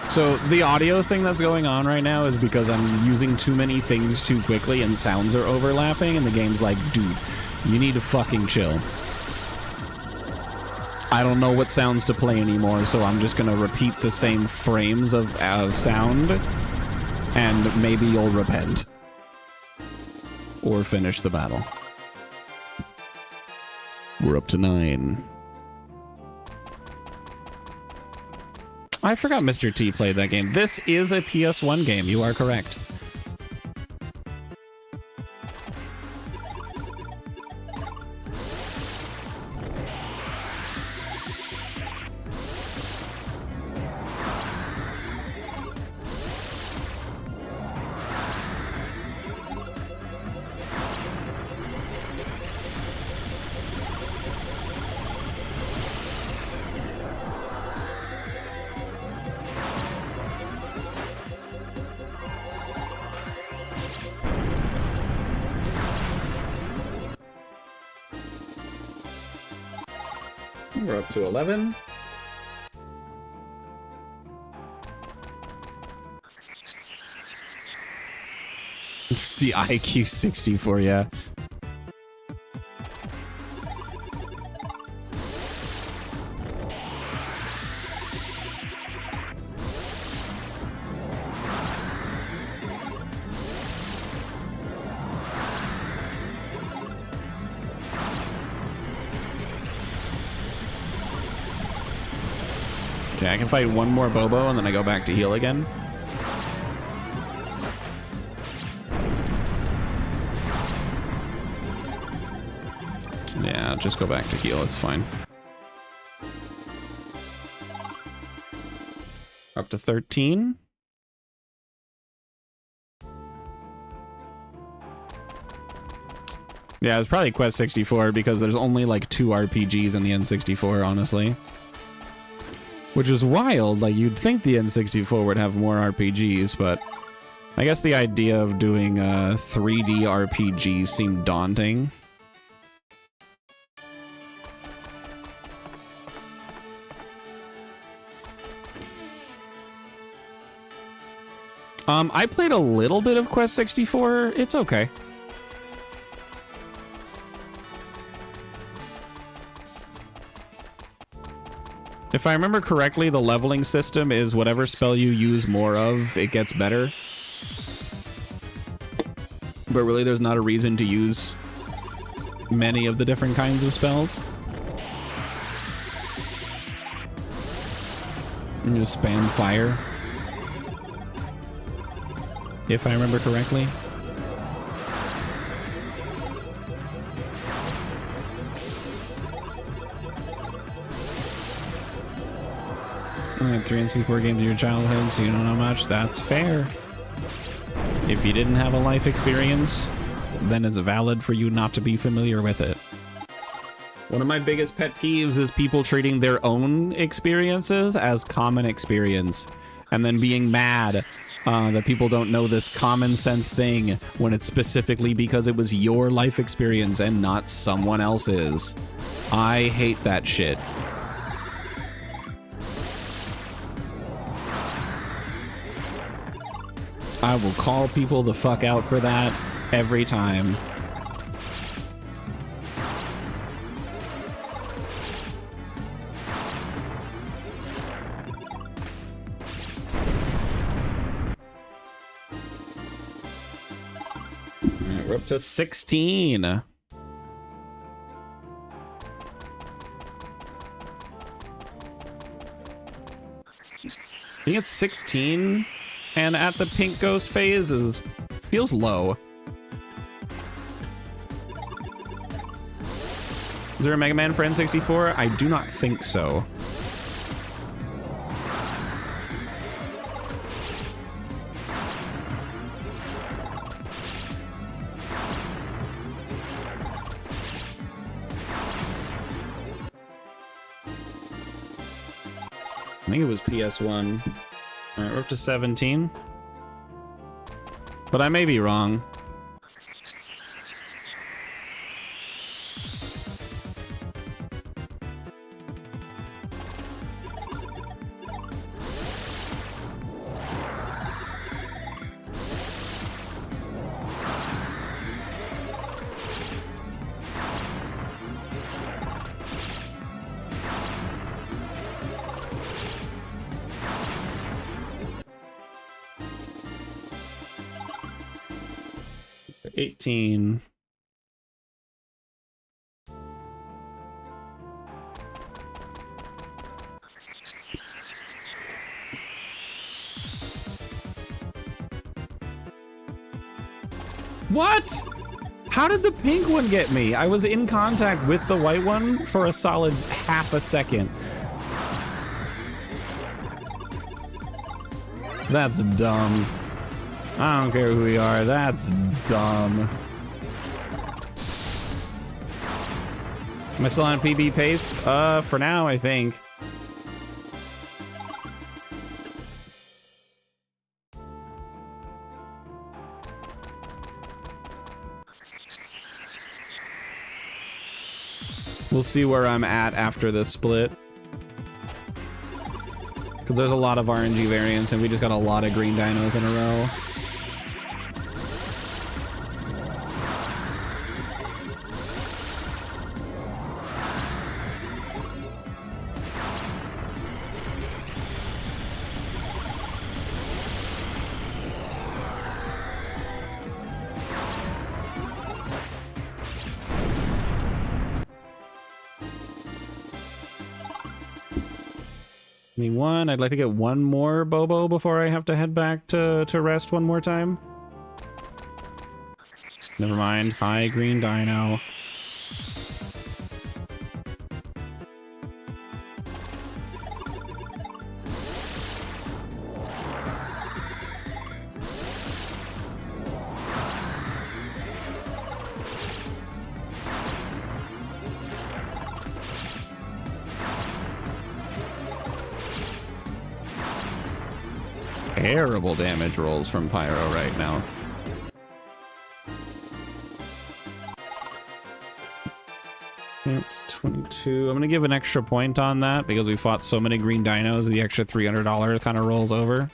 So the audio thing that's going on right now is because I'm using too many things too quickly and sounds are overlapping and the game's like, dude, you need to fucking chill. I don't know what sounds to play anymore, so I'm just gonna repeat the same frames of sound and maybe you'll repent. Or finish the battle. We're up to 9. I forgot Mr. T played that game. This is a PS1 game. You are correct. We're up to 11. It's the IQ 64, yeah. Okay, I can fight one more Bobo and then I go back to heal again. Yeah, just go back to heal, it's fine. Up to 13. Yeah, it's probably Quest 64 because there's only like 2 RPGs in the N64, honestly. Which is wild, like you'd think the N64 would have more RPGs, but I guess the idea of doing a 3D RPG seemed daunting. I played a little bit of Quest 64. It's okay. If I remember correctly, the leveling system is whatever spell you use more of, it gets better. But really, there's not a reason to use many of the different kinds of spells. You just spam fire. If I remember correctly. I had 3 N64 games in your childhood, so you don't know much. That's fair. If you didn't have a life experience, then it's valid for you not to be familiar with it. One of my biggest pet peeves is people treating their own experiences as common experience and then being mad that people don't know this common sense thing when it's specifically because it was your life experience and not someone else's. I hate that shit. I will call people the fuck out for that every time. Alright, we're up to 16. I think it's 16. And at the pink ghost phase feels low. Is there a Mega Man for N64? I do not think so. I think it was PS1. All right, we're up to 17. But I may be wrong. $18. What? How did the pink one get me? I was in contact with the white one for a solid half a second. That's dumb. I don't care who we are. That's dumb. Am I still on PB pace? For now, I think. We'll see where I'm at after this split. Because there's a lot of RNG variants and we just got a lot of green dinos in a row. One. I'd like to get one more Bobo before I have to head back to rest one more time. Never mind. Hi, green dino. Terrible damage rolls from Pyro right now. Yep, 22. I'm gonna give an extra point on that because we fought so many green dinos. The extra $300 kind of rolls over.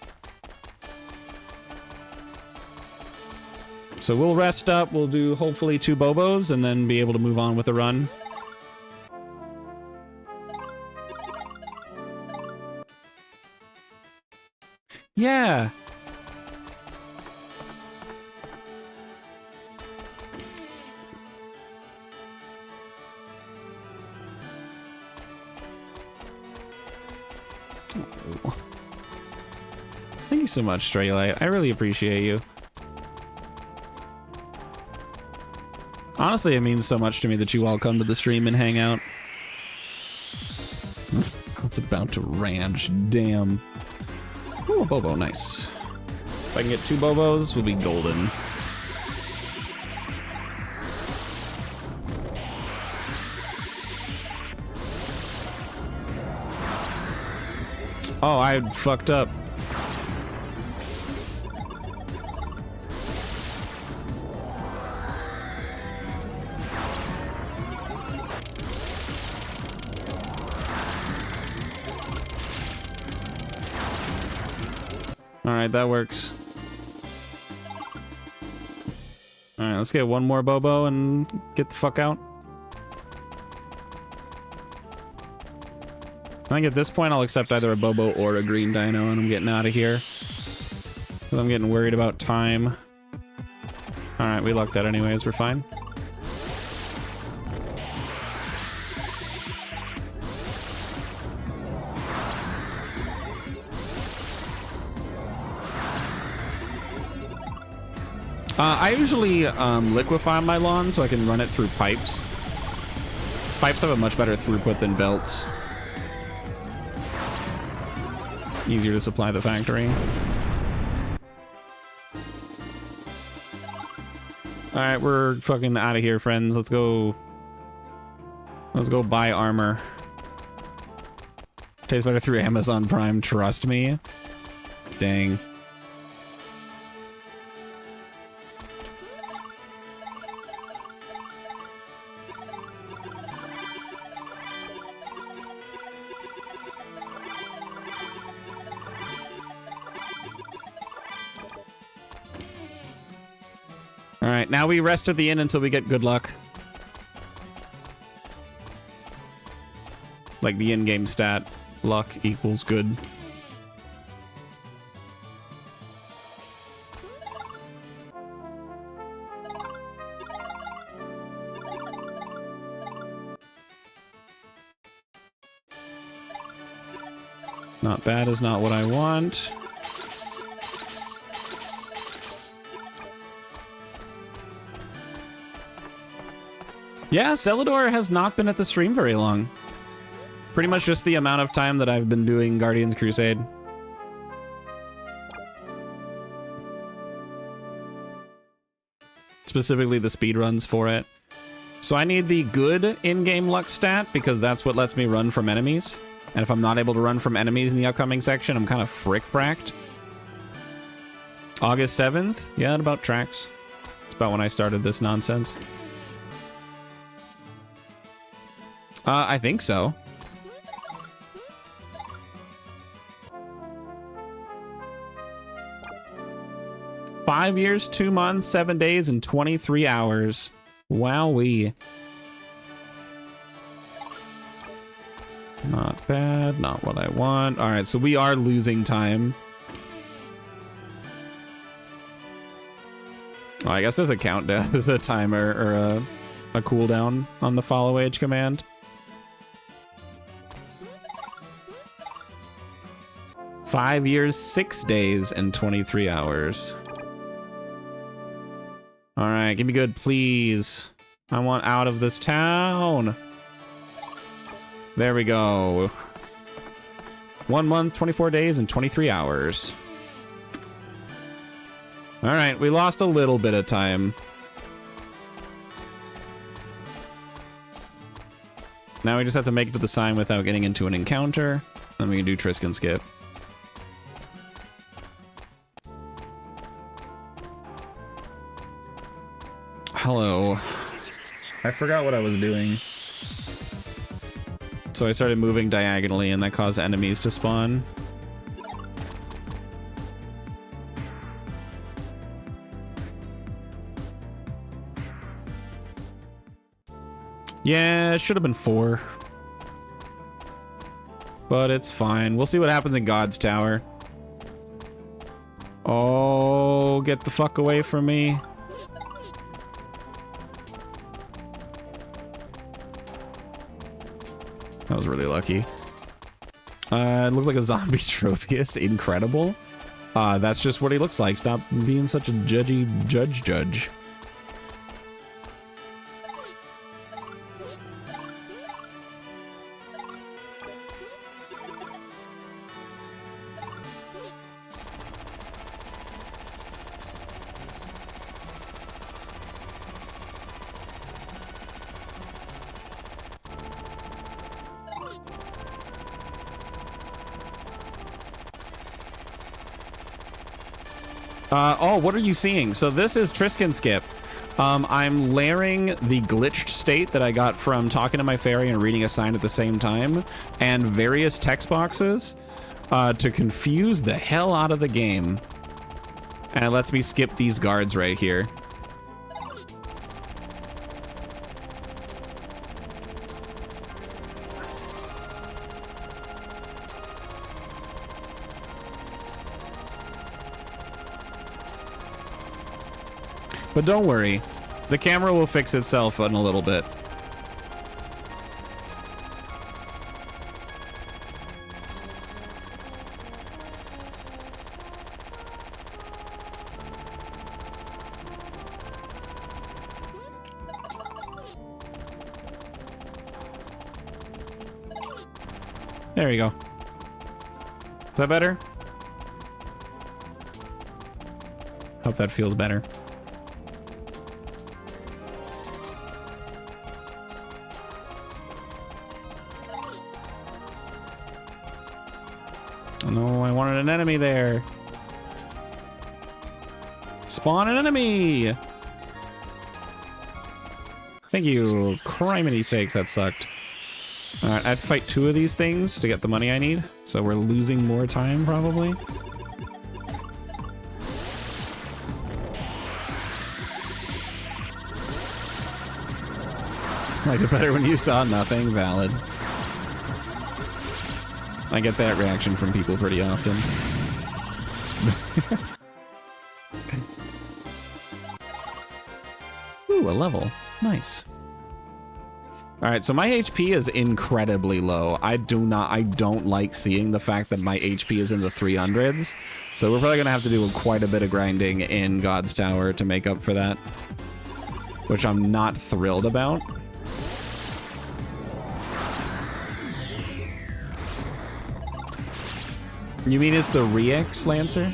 So we'll rest up. We'll do hopefully 2 Bobos and then be able to move on with the run. Yeah. Oh. Thank you so much, Straylight. I really appreciate you. Honestly, it means so much to me that you all come to the stream and hang out. It's about to ranch. Damn. Ooh, a Bobo, nice. If I can get 2 Bobos, we'll be golden. Oh, I fucked up. Alright, that works. Alright, let's get one more Bobo and get the fuck out. I think at this point I'll accept either a Bobo or a green dino and I'm getting out of here. Because I'm getting worried about time. Alright, we lucked out anyways, we're fine. I usually liquefy my lawn so I can run it through pipes. Pipes have a much better throughput than belts. Easier to supply the factory. Alright, we're fucking out of here, friends. Let's go. Let's go buy armor. Tastes better through Amazon Prime, trust me. Dang. Alright, now we rest at the inn until we get good luck. Like the in-game stat, luck equals good. Not bad is not what I want. Yeah, Celador has not been at the stream very long. Pretty much just the amount of time that I've been doing Guardians Crusade. Specifically the speedruns for it. So I need the good in-game luck stat because that's what lets me run from enemies. And if I'm not able to run from enemies in the upcoming section, I'm kind of frick-fracked. August 7th? Yeah, that about tracks. It's about when I started this nonsense. I think so. Five years, 2 months, 7 days, and 23 hours. Wowee. Not bad, not what I want. All right, so we are losing time. Oh, I guess there's a countdown, there's a timer or a cooldown on the follow age command. Five years, 6 days, and 23 hours. All right, give me good, please. I want out of this town. There we go. 1 month, 24 days, and 23 hours. All right, we lost a little bit of time. Now we just have to make it to the sign without getting into an encounter. Then we can do Trisk and skip. Hello. I forgot what I was doing. So I started moving diagonally and that caused enemies to spawn. Yeah, it should have been 4. But it's fine. We'll see what happens in God's Tower. Oh, get the fuck away from me. That was really lucky. It looked like a zombie Tropius. Incredible. That's just what he looks like. Stop being such a judgy judge. Oh, what are you seeing? So this is Trisk and skip. I'm layering the glitched state that I got from talking to my fairy and reading a sign at the same time, and various text boxes to confuse the hell out of the game. And it lets me skip these guards right here. But don't worry, the camera will fix itself in a little bit. There you go. Is that better? Hope that feels better. No, I wanted an enemy there. Spawn an enemy! Thank you. Criminy sakes, that sucked. Alright, I have to fight 2 of these things to get the money I need. So we're losing more time, probably. Liked it better when you saw nothing. Valid. I get that reaction from people pretty often. Ooh, a level. Nice. All right, so my HP is incredibly low. I don't like seeing the fact that my HP is in the 300s. So we're probably gonna have to do quite a bit of grinding in God's Tower to make up for that, which I'm not thrilled about. You mean it's the Rex Lancer?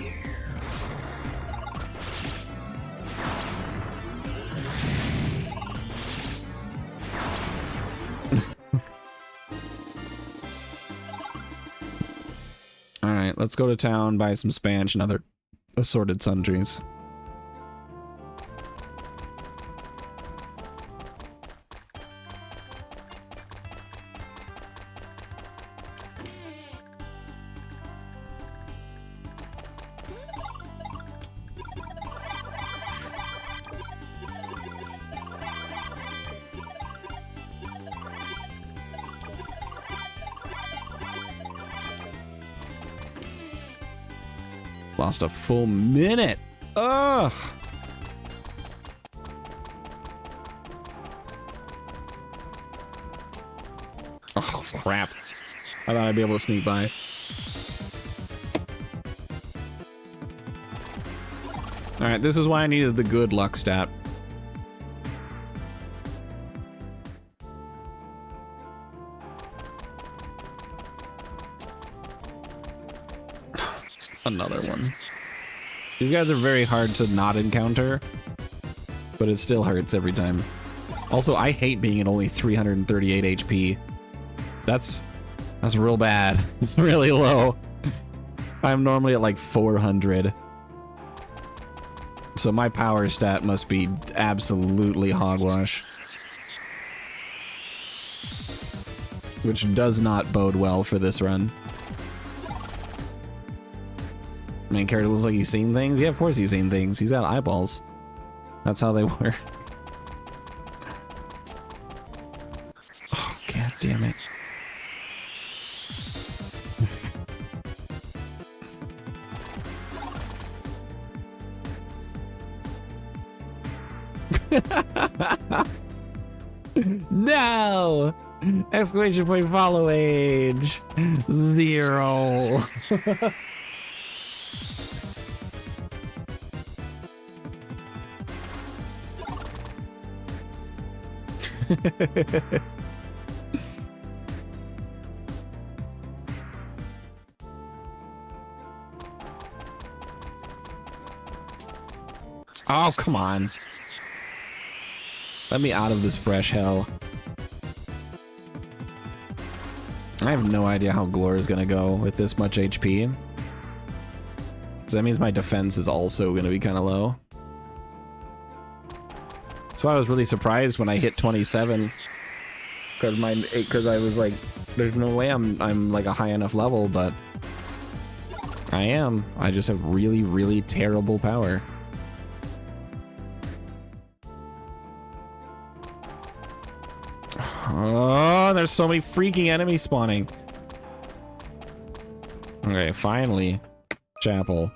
Alright, let's go to town, buy some Spanch and other assorted sundries. Lost a full minute. Ugh. Oh, crap. I thought I'd be able to sneak by. Alright, this is why I needed the good luck stat. Another one. These guys are very hard to not encounter, but it still hurts every time. Also, I hate being at only 338 HP. That's real bad. It's really low. I'm normally at like 400. So my power stat must be absolutely hogwash. Which does not bode well for this run. Main character looks like he's seen things. Yeah, of course he's seen things. He's got eyeballs. That's how they work. Oh, god damn it. No! Exclamation point follow age. 0. Oh, come on. Let me out of this fresh hell. I have no idea how Glor is gonna go with this much HP. Because that means my defense is also gonna be kind of low. That's why I was really surprised when I hit 27. Because I was like, there's no way I'm like a high enough level, but I am. I just have really, really terrible power. Oh, there's so many freaking enemies spawning. Okay, finally. Chapel.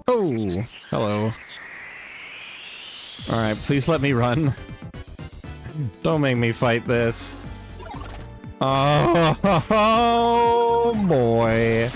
Oh, hello. All right, please let me run. Don't make me fight this. Oh, boy.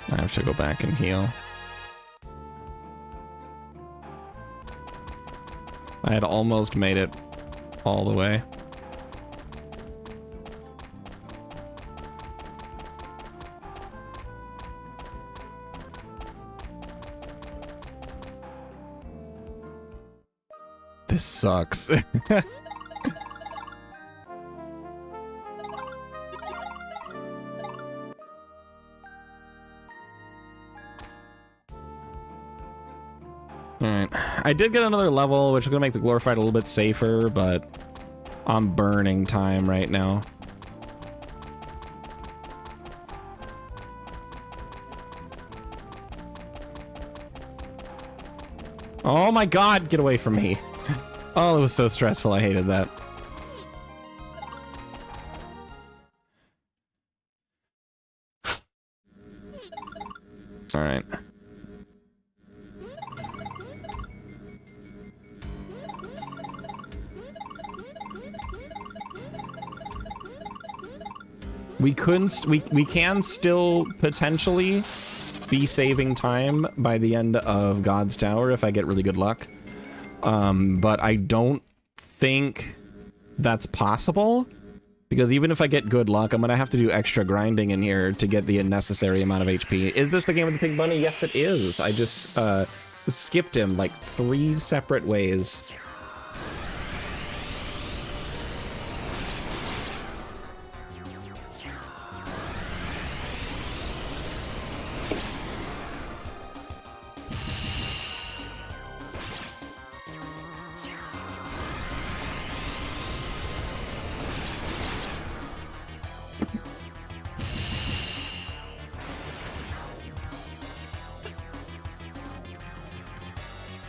I have to go back and heal. I had almost made it all the way. This sucks. Alright, I did get another level, which is going to make the Glor fight a little bit safer, but I'm burning time right now. Oh my god, get away from me. Oh, it was so stressful, I hated that. Alright. We can still potentially be saving time by the end of God's Tower if I get really good luck. But I don't think that's possible, because even if I get good luck, I'm gonna have to do extra grinding in here to get the necessary amount of HP. Is this the game with the pig bunny? Yes, it is. I just skipped him like 3 separate ways.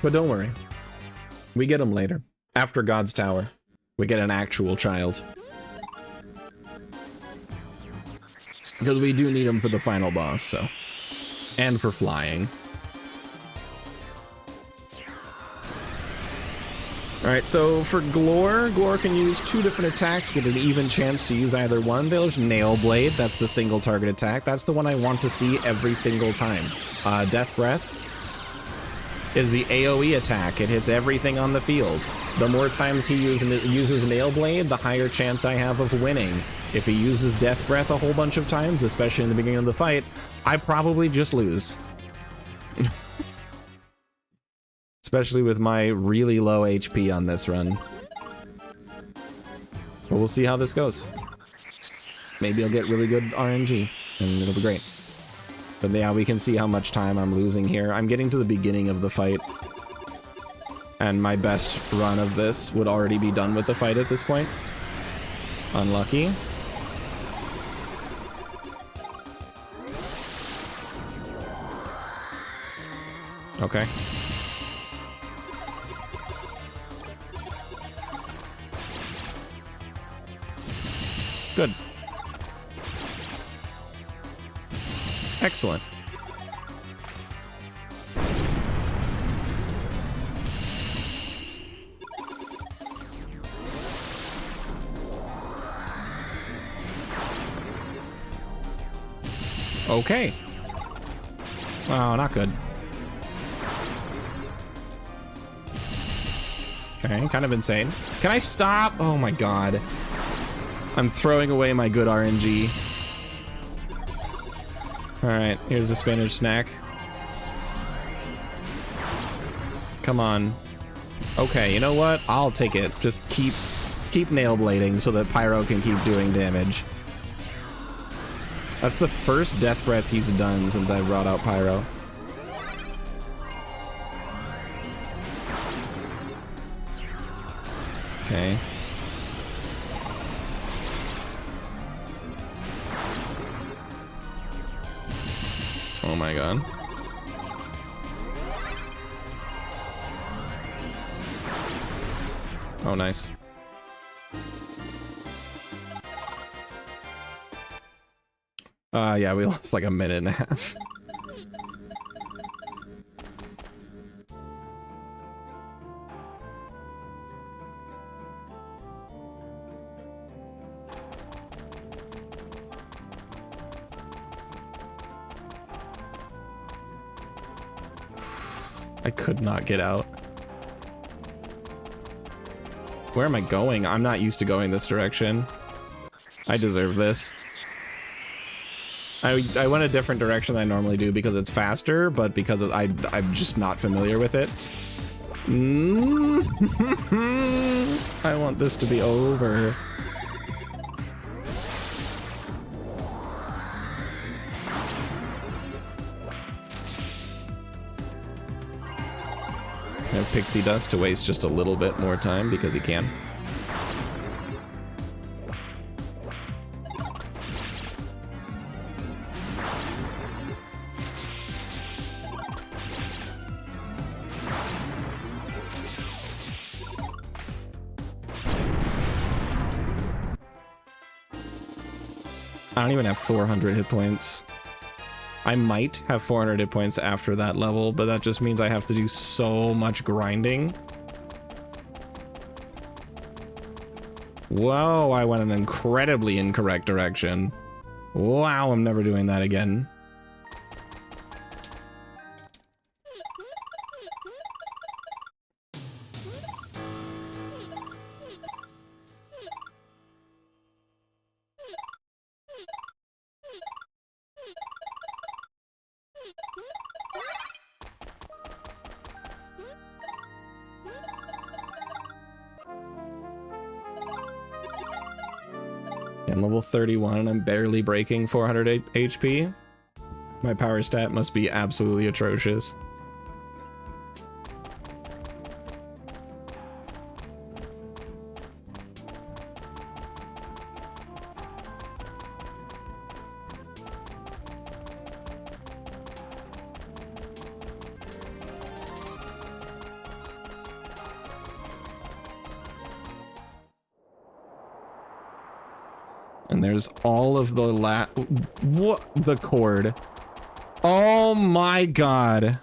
But don't worry, we get him later. After God's Tower, we get an actual child. Because we do need him for the final boss, so. And for flying. Alright, so for Glor, Glor can use 2 different attacks, get an even chance to use either one. There's Nail Blade, that's the single target attack. That's the one I want to see every single time. Death Breath is the AoE attack. It hits everything on the field. The more times he uses Nail Blade, the higher chance I have of winning. If he uses Death Breath a whole bunch of times, especially in the beginning of the fight, I probably just lose. Especially with my really low HP on this run. But we'll see how this goes. Maybe I'll get really good RNG, and it'll be great. But yeah, we can see how much time I'm losing here. I'm getting to the beginning of the fight. And my best run of this would already be done with the fight at this point. Unlucky. Okay. Good. Excellent. Okay. Oh, not good. Okay, kind of insane. Can I stop? Oh my god. I'm throwing away my good RNG. Alright, here's the Spanish snack. Come on. Okay, you know what? I'll take it. Just keep nail blading so that Pyro can keep doing damage. That's the first Death Breath he's done since I brought out Pyro. Okay. Oh my god. Oh, nice. Yeah, we lost like a minute and a half. I could not get out. Where am I going? I'm not used to going this direction. I deserve this. I went a different direction than I normally do because it's faster, but because I'm just not familiar with it. I want this to be over. I have Pixie Dust to waste just a little bit more time because he can. I don't even have 400 hit points. I might have 400 hit points after that level, but that just means I have to do so much grinding. Whoa, I went an incredibly incorrect direction. Wow, I'm never doing that again. I'm level 31 and I'm barely breaking 400 HP. My power stat must be absolutely atrocious. And there's all of the what? The cord. Oh my god.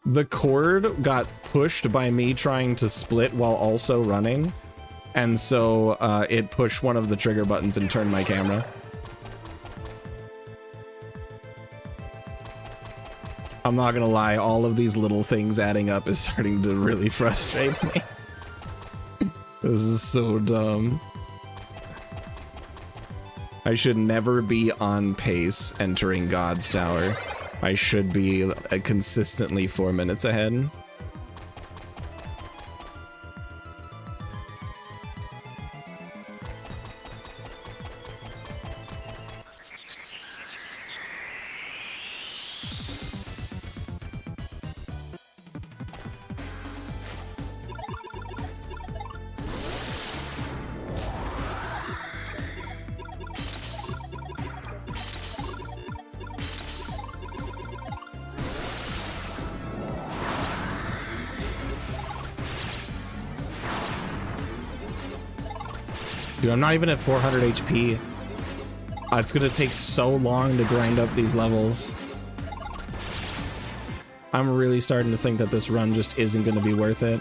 The cord got pushed by me trying to split while also running. And so it pushed one of the trigger buttons and turned my camera. I'm not gonna lie, all of these little things adding up is starting to really frustrate me. This is so dumb. I should never be on pace entering God's Tower. I should be consistently 4 minutes ahead. Dude, I'm not even at 400 HP. It's gonna take so long to grind up these levels. I'm really starting to think that this run just isn't gonna be worth it.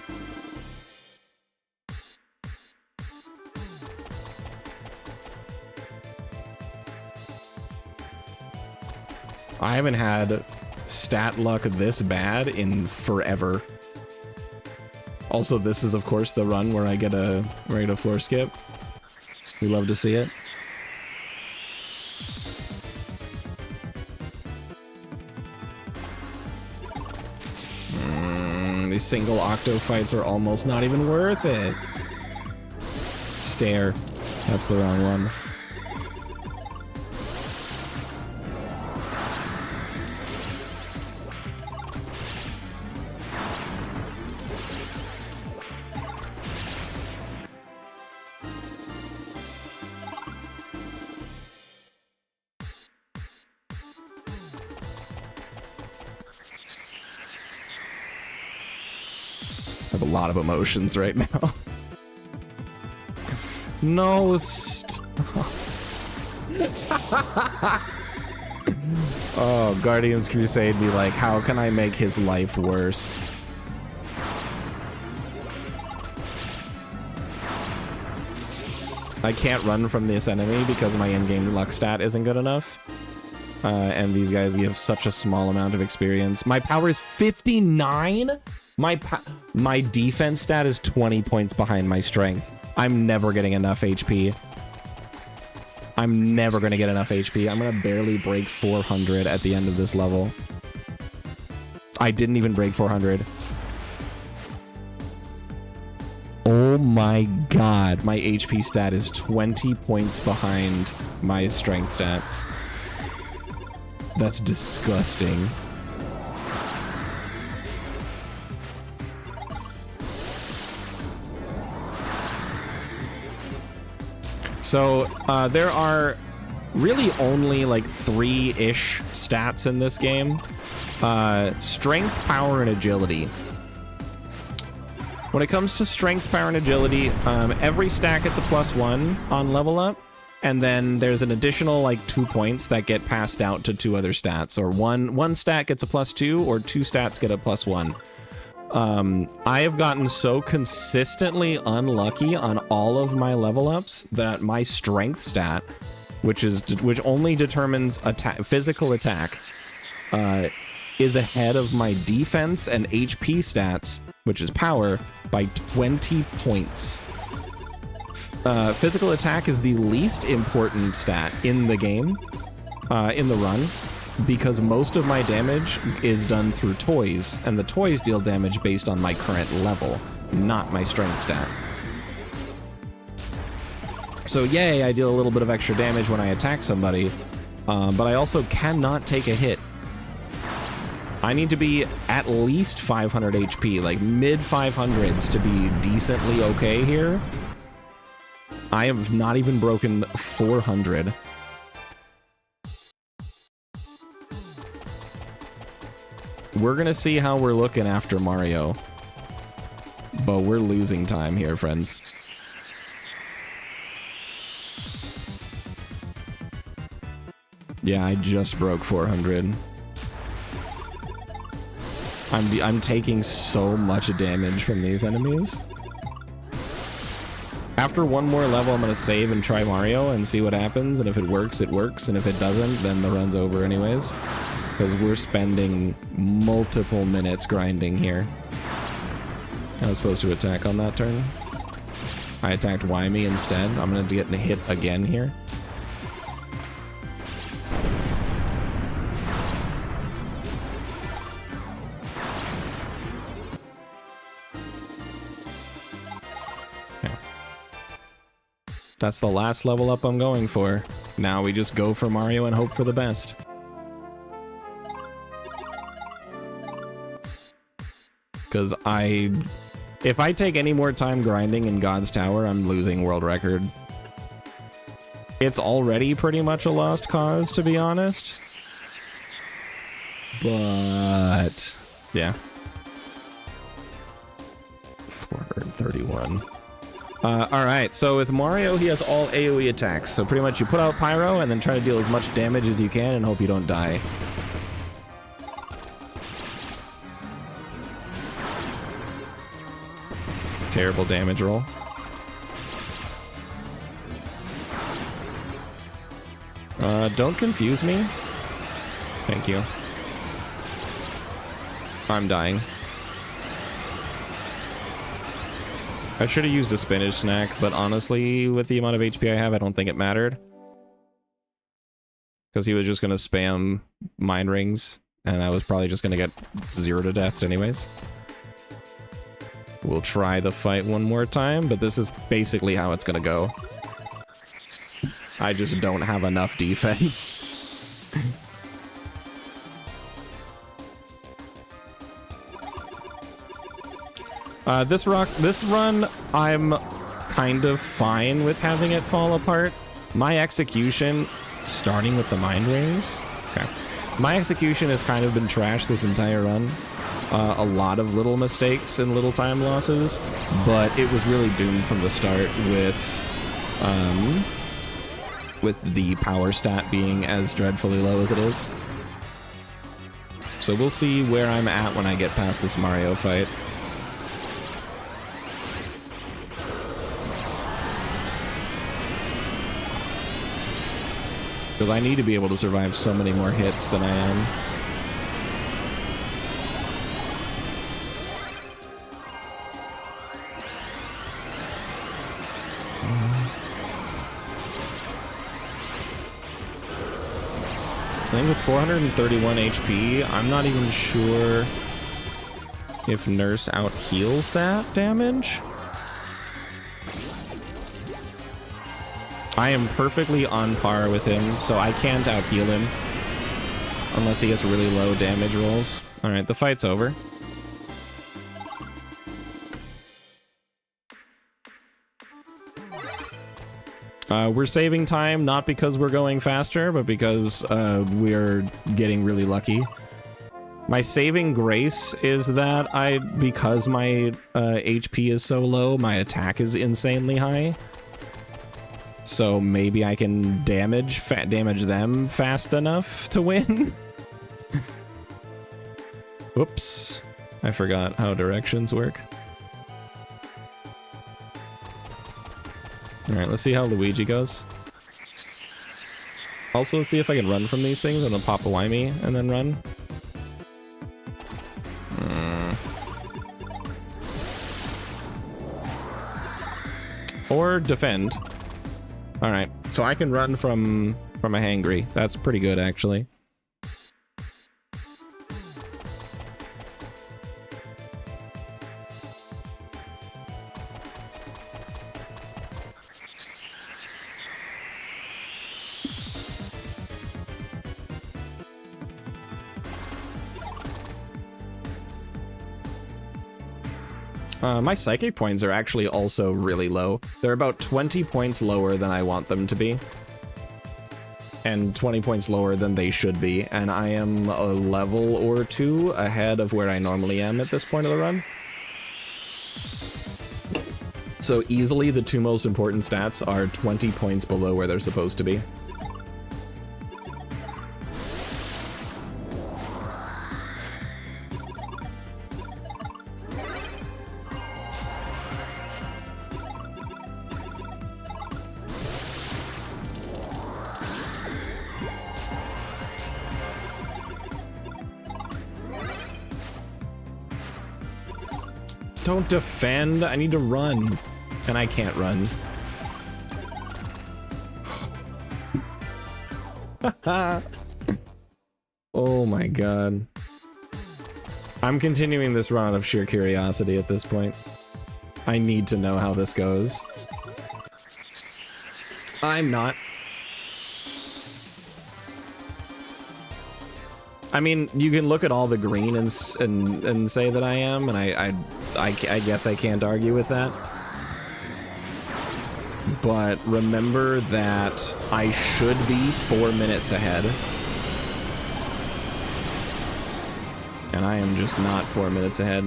I haven't had stat luck this bad in forever. Also, this is of course the run where I get a floor skip. We love to see it. These single octo fights are almost not even worth it. Stare. That's the wrong one. I have a lot of emotions right now. No, oh, Guardians Crusade be like, how can I make his life worse? I can't run from this enemy because my in-game luck stat isn't good enough. And these guys give such a small amount of experience. My power is 59? My defense stat is 20 points behind my strength. I'm never getting enough HP. I'm never gonna get enough HP. I'm gonna barely break 400 at the end of this level. I didn't even break 400. Oh my god, my HP stat is 20 points behind my strength stat. That's disgusting. So there are really only like 3-ish stats in this game. Strength, power, and agility. When it comes to strength, power, and agility, every stat gets a +1 on level up. And then there's an additional like 2 points that get passed out to 2 other stats. Or one stat gets a +2 or 2 stats get a +1. I have gotten so consistently unlucky on all of my level ups that my strength stat, which only determines physical attack, is ahead of my defense and HP stats, which is power, by 20 points. Physical attack is the least important stat in the game, in the run, because most of my damage is done through toys, and the toys deal damage based on my current level, not my strength stat. So yay, I deal a little bit of extra damage when I attack somebody, but I also cannot take a hit. I need to be at least 500 HP, like mid 500s to be decently okay here. I have not even broken 400. We're gonna see how we're looking after Mario. But we're losing time here, friends. Yeah, I just broke 400. I'm taking so much damage from these enemies. After one more level, I'm gonna save and try Mario and see what happens, and if it works, it works, and if it doesn't, then the run's over anyways. Because we're spending multiple minutes grinding here. I was supposed to attack on that turn. I attacked Wymie instead. I'm gonna get hit again here. That's the last level up I'm going for. Now we just go for Mario and hope for the best. Because if I take any more time grinding in God's Tower, I'm losing world record. It's already pretty much a lost cause, to be honest. But, yeah. 431. Alright, so with Mario, he has all AoE attacks. So pretty much you put out Pyro and then try to deal as much damage as you can and hope you don't die. Terrible damage roll. Don't confuse me. Thank you. I'm dying. I should have used a spinach snack, but honestly, with the amount of HP I have, I don't think it mattered. Because he was just going to spam mind rings, and I was probably just going to get 0 to death anyways. We'll try the fight one more time, but this is basically how it's going to go. I just don't have enough defense. This run, I'm kind of fine with having it fall apart. My execution, starting with the mind rings. Okay. My execution has kind of been trash this entire run. A lot of little mistakes and little time losses, but it was really doomed from the start with the power stat being as dreadfully low as it is. So we'll see where I'm at when I get past this Mario fight. Because I need to be able to survive so many more hits than I am. I think with 431 HP, I'm not even sure if Nurse out heals that damage. I am perfectly on par with him, so I can't out heal him unless he gets really low damage rolls. Alright, the fight's over. We're saving time, not because we're going faster, but because we're getting really lucky. My saving grace is that because my HP is so low, my attack is insanely high. So maybe I can damage them fast enough to win. Oops. I forgot how directions work. Alright, let's see how Luigi goes. Also, let's see if I can run from these things. I'm gonna pop a Wimey and then run. Or defend. Alright, so I can run from a hangry. That's pretty good, actually. My psychic points are actually also really low. They're about 20 points lower than I want them to be. And 20 points lower than they should be. And I am a level or two ahead of where I normally am at this point of the run. So easily the two most important stats are 20 points below where they're supposed to be. Don't defend, I need to run. And I can't run. Oh my god. I'm continuing this run out of sheer curiosity at this point. I need to know how this goes. I'm not. I mean, you can look at all the green and say that I am, and I guess I can't argue with that. But remember that I should be 4 minutes ahead. And I am just not 4 minutes ahead.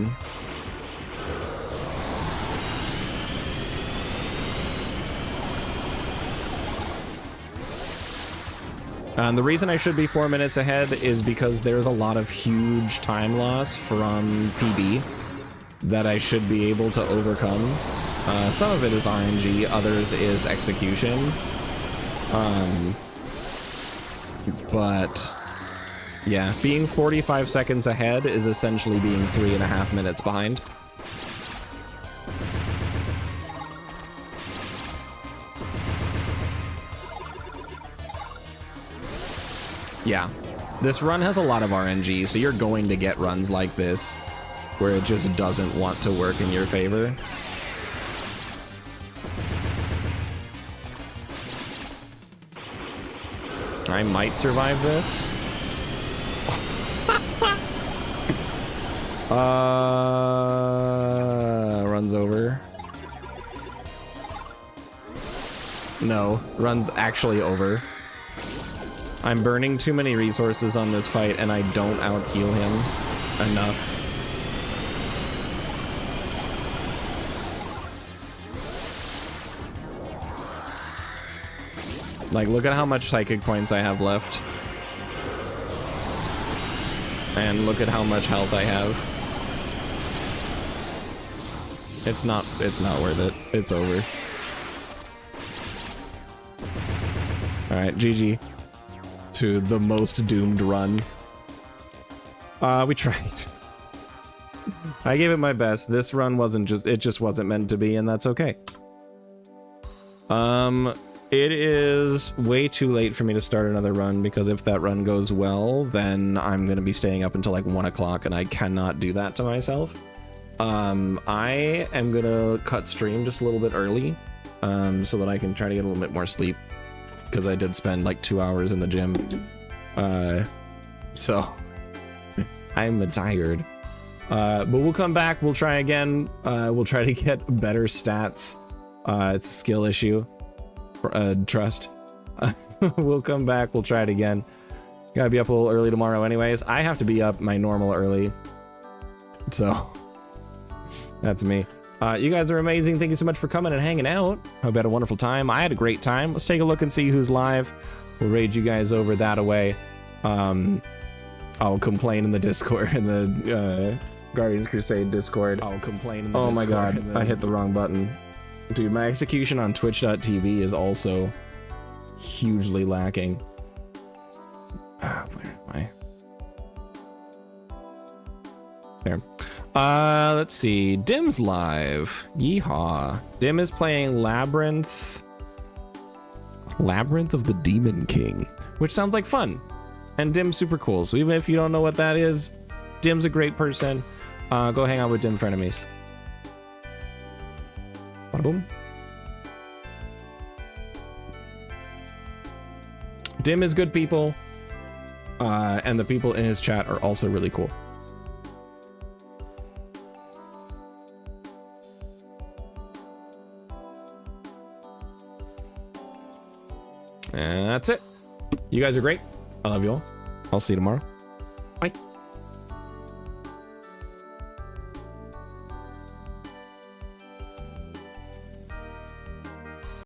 And the reason I should be 4 minutes ahead is because there's a lot of huge time loss from PB that I should be able to overcome. Some of it is RNG, others is execution. But yeah, being 45 seconds ahead is essentially being 3.5 minutes behind. Yeah, this run has a lot of RNG, so you're going to get runs like this where it just doesn't want to work in your favor. I might survive this. Runs over. No, runs actually over. I'm burning too many resources on this fight, and I don't out-heal him enough. Like, look at how much psychic points I have left. And look at how much health I have. It's not worth it. It's over. Alright, GG. To the most doomed run. We tried. I gave it my best. This run just wasn't meant to be, and that's okay. It is way too late for me to start another run, because if that run goes well, then I'm gonna be staying up until like 1 o'clock, and I cannot do that to myself. I am gonna cut stream just a little bit early, so that I can try to get a little bit more sleep, because I did spend like 2 hours in the gym. So I'm tired. But we'll come back, we'll try again. We'll try to get better stats. It's a skill issue. Trust. We'll come back, we'll try it again. Gotta be up a little early tomorrow anyways. I have to be up my normal early. So that's me. You guys are amazing. Thank you so much for coming and hanging out. Hope you had a wonderful time. I had a great time. Let's take a look and see who's live. We'll raid you guys over that away. I'll complain in the Discord, in the Guardians Crusade Discord. I'll complain in the Oh my Discord, god, and then- I hit the wrong button. Dude, my execution on twitch.tv is also hugely lacking. Where am I? There. Let's see. Dim's live. Yeehaw. Dim is playing Labyrinth of the Demon King, Which sounds like fun. And Dim's super cool. So even if you don't know what that is, Dim's a great person. Go hang out with Dim frenemies. Bada boom. Dim is good people. And the people in his chat are also really cool. And that's it. You guys are great. I love you all. I'll see you tomorrow. Bye.